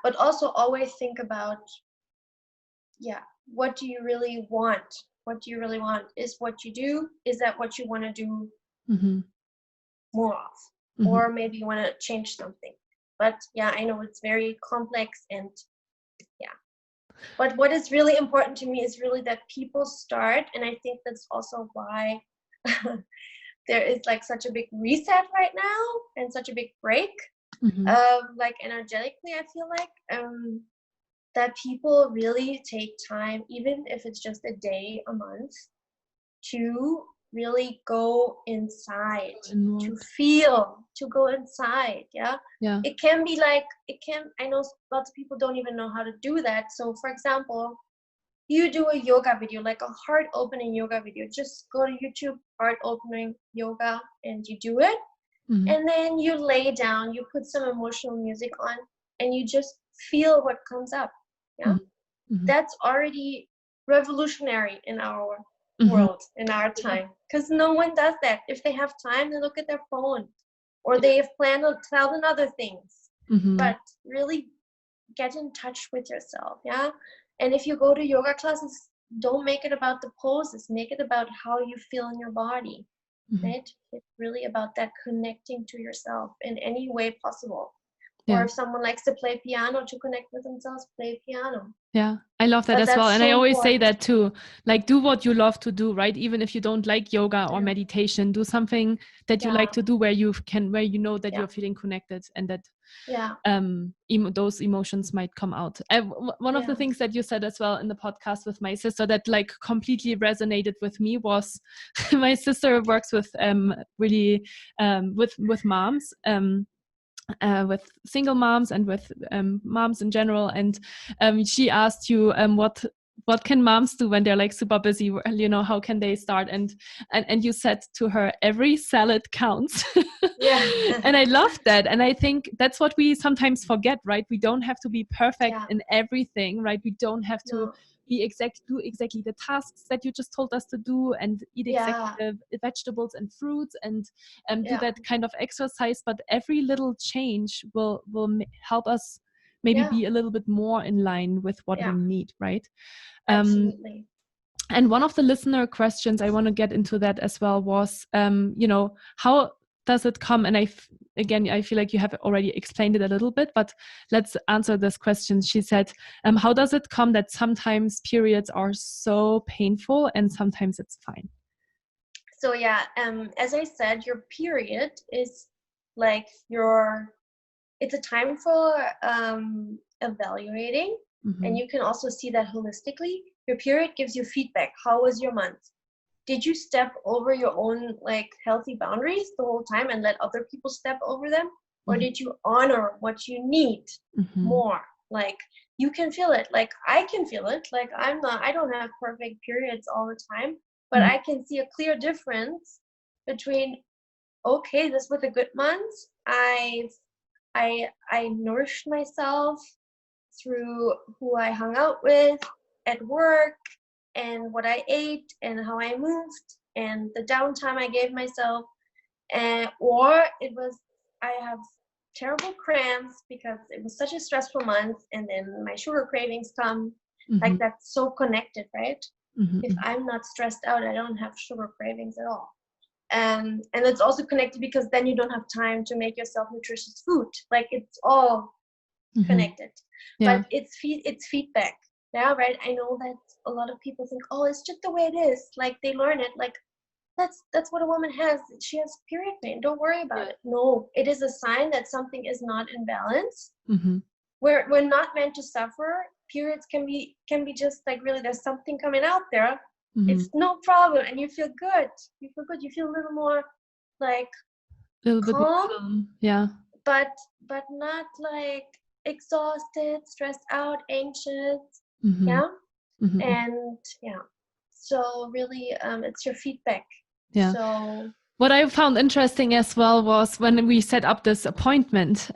But also always think about what do you really want? What do you really want? Is what you do, is that what you want to do more of? Or maybe you want to change something. But I know it's very complex, and But what is really important to me is really that people start, and I think that's also why there is like such a big reset right now and such a big break, like energetically, I feel like, that people really take time, even if it's just a day, a month, to really go inside, to feel, to go inside. Yeah. It can be like, I know lots of people don't even know how to do that. So for example, you do a yoga video, like a heart opening yoga video. Just go to YouTube, heart opening yoga, and you do it. And then you lay down, you put some emotional music on, and you just feel what comes up. Yeah. That's already revolutionary in our world, in our time, because no one does that. If they have time, they look at their phone, or they have planned 1,000 other things. But really get in touch with yourself. Yeah. And if you go to yoga classes, don't make it about the poses, make it about how you feel in your body. Right? It's really about that connecting to yourself in any way possible. Or if someone likes to play piano, to connect with themselves, play piano. Yeah, I love that But as well. And so I always say important. that too, like do what you love to do, right? Even if you don't like yoga or meditation, do something that you like to do where you know that you're feeling connected and that those emotions might come out. One of the things that you said as well in the podcast with my sister that like completely resonated with me was my sister works with really with moms. With single moms and with moms in general, and she asked you what can moms do when they're like super busy, you know, how can they start, and you said to her, every salad counts. And I love that, and I think that's what we sometimes forget, right? We don't have to be perfect in everything, right? We don't have to do exactly the tasks that you just told us to do, and eat exactly the vegetables and fruits, and do that kind of exercise. But every little change will help us maybe be a little bit more in line with what we need, right? Absolutely. And one of the listener questions, I want to get into that as well, was you know, how does it come? And again, I feel like you have already explained it a little bit, but let's answer this question. She said, how does it come that sometimes periods are so painful and sometimes it's fine? So as I said, your period is like it's a time for evaluating, and you can also see that holistically. Your period gives you feedback. How was your month? Did you step over your own like healthy boundaries the whole time and let other people step over them? Or did you honor what you need more? Like you can feel it. Like I can feel it. Like I don't have perfect periods all the time, but I can see a clear difference between, okay, this was a good month. I nourished myself through who I hung out with at work, and what I ate, and how I moved, and the downtime I gave myself. Or it was, I have terrible cramps because it was such a stressful month, and then my sugar cravings come. Like that's so connected, right? If I'm not stressed out, I don't have sugar cravings at all. And it's also connected because then you don't have time to make yourself nutritious food. Like it's all connected. But it's feedback. Yeah, right. I know that a lot of people think, oh, it's just the way it is. Like they learn it. Like that's what a woman has. She has period pain. Don't worry about it. No, it is a sign that something is not in balance. We're not meant to suffer. Periods can be just like, really, there's something coming out there. It's no problem, and you feel good. You feel good. You feel a little more like a little bit more calm. Yeah. But not like exhausted, stressed out, anxious. And so really it's your feedback. So what I found interesting as well was when we set up this appointment,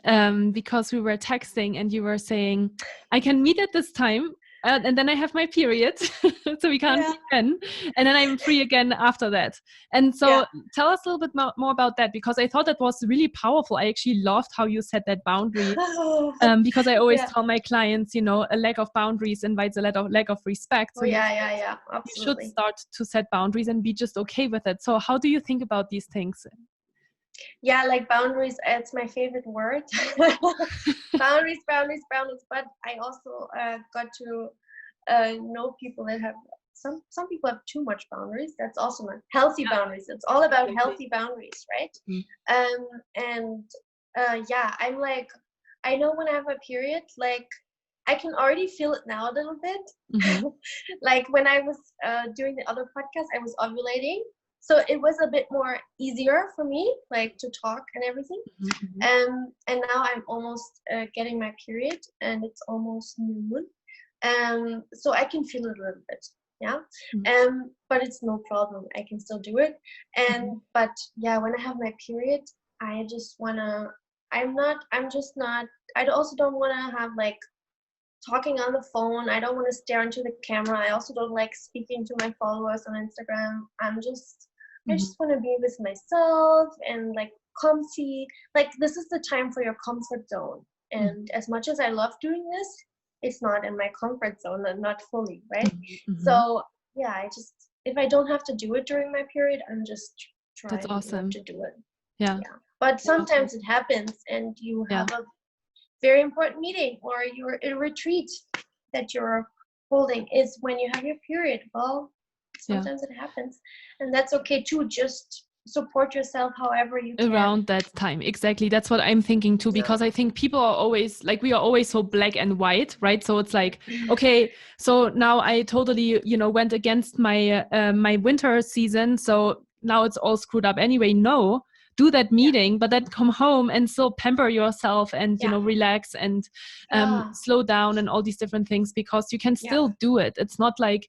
because we were texting and you were saying, I can meet at this time, and then I have my period, so we can't meet then, and then I'm free again after that. And so tell us a little bit more about that, because I thought that was really powerful. I actually loved how you set that boundary, because I always tell my clients, you know, a lack of boundaries invites a lack of respect. So absolutely. You should start to set boundaries and be just okay with it. So how do you think about these things? Yeah, like boundaries, it's my favorite word. boundaries. But I also got to know people that have some people have too much boundaries. That's also not healthy boundaries. It's all about healthy boundaries, right? And yeah, I'm like, I know when I have my period, like I can already feel it now a little bit. Like when I was doing the other podcast, I was ovulating, so it was a bit more easier for me, like to talk and everything. And now I'm almost getting my period, and it's almost noon. So I can feel it a little bit, yeah. But it's no problem. I can still do it. And but yeah, when I have my period, I just wanna. I'm just not. I also don't want to have like talking on the phone. I don't want to stare into the camera. I also don't like speaking to my followers on Instagram. I just want to be with myself and like comfy. Like this is the time for your comfort zone. And as much as I love doing this, it's not in my comfort zone and not fully, right? So yeah, I just, if I don't have to do it during my period, I'm just trying not to do it. Yeah. But sometimes it happens and you have a very important meeting or you're in a retreat that you're holding is when you have your period. Well, sometimes it happens, and that's okay too. Just support yourself however you can. Around that time. Exactly. That's what I'm thinking too, because I think people are always like, we are always so black and white, right? So it's like, okay, so now I totally, went against my, my winter season. So now it's all screwed up anyway. No, do that meeting, but then come home and still pamper yourself and, relax and slow down and all these different things, because you can still do it. It's not like,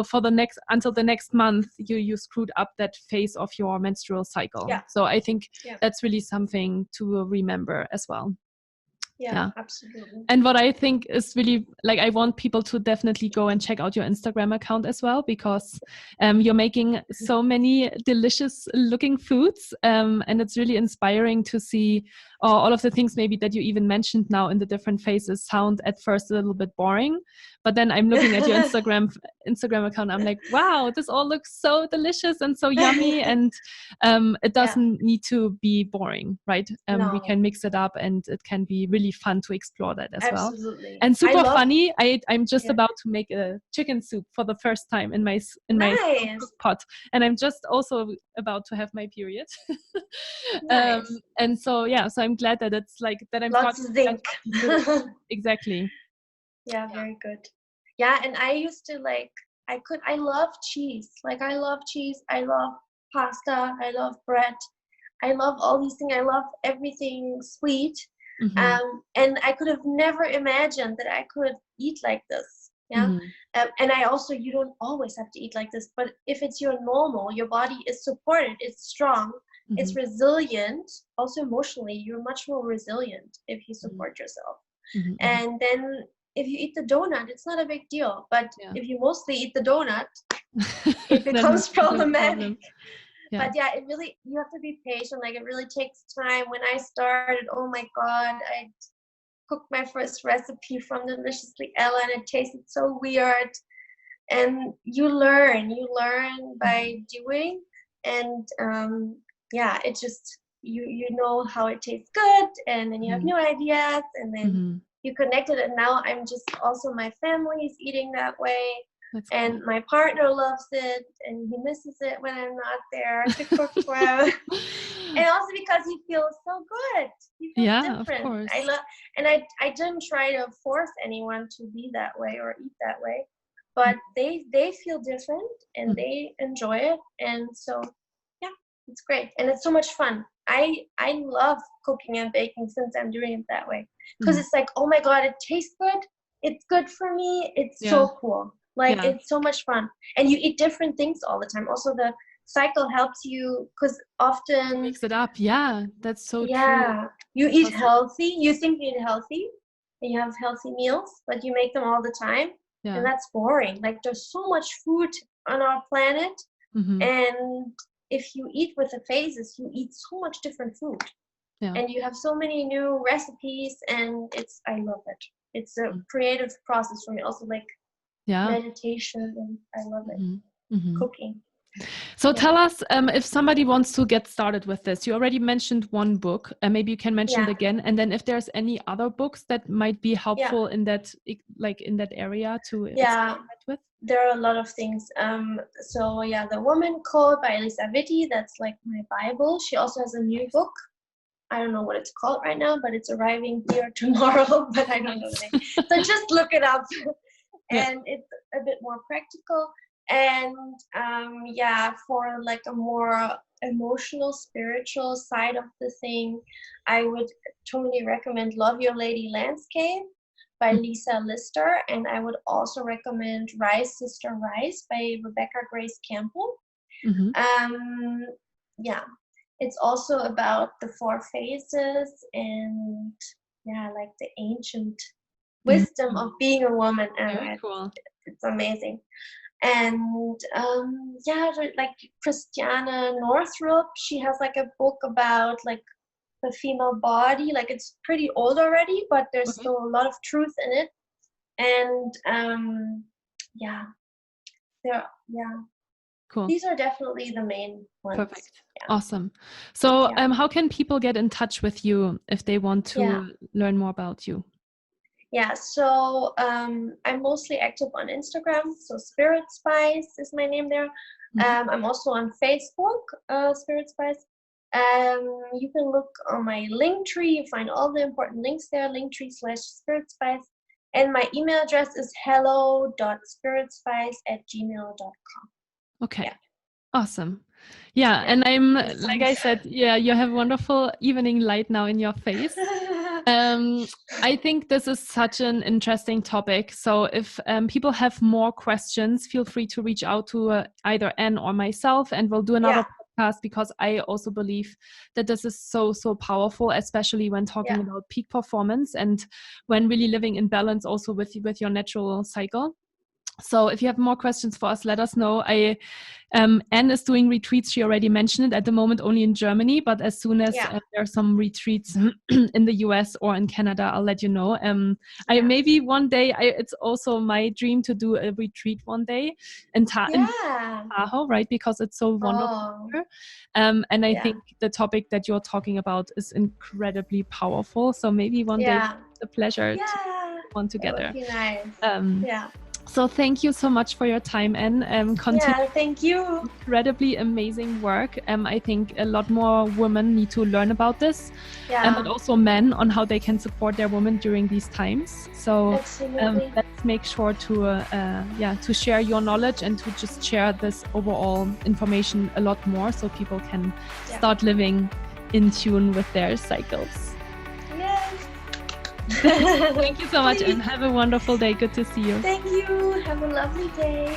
for until the next month, you screwed up that phase of your menstrual cycle. So I think that's really something to remember as well. Yeah, absolutely. And what I think is really, like, I want people to definitely go and check out your Instagram account as well, because you're making so many delicious looking foods, and it's really inspiring to see all of the things maybe that you even mentioned now in the different phases sound at first a little bit boring, but then I'm looking at your Instagram account, I'm like, wow, this all looks so delicious and so yummy, and it doesn't need to be boring, right? We can mix it up, and it can be really fun to explore that as well. And super funny. I'm just about to make a chicken soup for the first time in my cook pot, and I'm just also about to have my period. And so so I'm glad that it's like that. I'm lots of zinc. Exactly. Yeah, very good. Yeah, and I used to like, I love cheese. Like I love cheese. I love pasta. I love bread. I love all these things. I love everything sweet. And I could have never imagined that I could eat like this. Yeah. And I also, you don't always have to eat like this, but if it's your normal, your body is supported, it's strong, it's resilient. Also emotionally, you're much more resilient if you support yourself. And then if you eat the donut, it's not a big deal. But if you mostly eat the donut, it becomes problematic. But yeah, it really, you have to be patient. Like it really takes time. When I started, oh my God, I cooked my first recipe from Deliciously Ella, and it tasted so weird. And you learn by doing. And yeah, it just, you know how it tastes good, and then you have new ideas, and then you connected. And now I'm just, also my family is eating that way. And my partner loves it, and he misses it when I'm not there to cook for him. And also because he feels so good. He feels different. Of course. And I didn't try to force anyone to be that way or eat that way, but they feel different and they enjoy it. And so yeah, it's great. And it's so much fun. I love cooking and baking since I'm doing it that way, because it's like, oh my God, it tastes good. It's good for me. It's so cool. Like it's so much fun, and you eat different things all the time. Also, the cycle helps you, because often mix it up. Yeah, that's so true. You eat healthy. You think you eat healthy, and you have healthy meals, but you make them all the time, and that's boring. Like there's so much food on our planet, and if you eat with the phases, you eat so much different food, and you have so many new recipes, and I love it. It's a creative process for me. Also, like meditation, and I love it. Cooking. So tell us, if somebody wants to get started with this. You already mentioned one book, and maybe you can mention it again. And then if there's any other books that might be helpful in that, like in that area to experiment with. There are a lot of things. So The Woman Code by Elisa Vitti, that's like my Bible. She also has a new book. I don't know what it's called right now, but it's arriving here tomorrow, but I don't know the name. So just look it up. And it's a bit more practical. And for like a more emotional, spiritual side of the thing, I would totally recommend Love Your Lady Landscape by Lisa Lister. And I would also recommend Rise, Sister, Rise by Rebecca Grace Campbell. It's also about the 4 phases and like the ancient wisdom of being a woman. Very cool. It's amazing. And like Christiane Northrup, she has like a book about like the female body. Like it's pretty old already, but there's still a lot of truth in it. And cool. These are definitely the main ones. Perfect. Awesome. So how can people get in touch with you if they want to learn more about you? So I'm mostly active on Instagram. So Spirit Spice is my name there. I'm also on Facebook, Spirit Spice. You can look on my Linktree. You find all the important links there, Linktree/Spirit Spice. And my email address is hello.spiritspice@gmail.com. Okay. Awesome. And I'm, like I said, you have wonderful evening light now in your face. I think this is such an interesting topic. So if people have more questions, feel free to reach out to either Anne or myself, and we'll do another podcast, because I also believe that this is so powerful, especially when talking about peak performance and when really living in balance also with your natural cycle. So if you have more questions for us, let us know. Anne is doing retreats. She already mentioned it, at the moment only in Germany, but as soon as there are some retreats in the US or in Canada, I'll let you know. I maybe one day, it's also my dream to do a retreat one day in Tahoe, right? Because it's so wonderful. And I think the topic that you're talking about is incredibly powerful. So maybe one day it's a pleasure to one together. That would be nice. So thank you so much for your time, Anne. Thank you. Incredibly amazing work. I think a lot more women need to learn about this, but also men, on how they can support their women during these times. So let's make sure to share your knowledge and to just share this overall information a lot more, so people can start living in tune with their cycles. Thank you so much, and have a wonderful day. Good to see you. Thank you. Have a lovely day.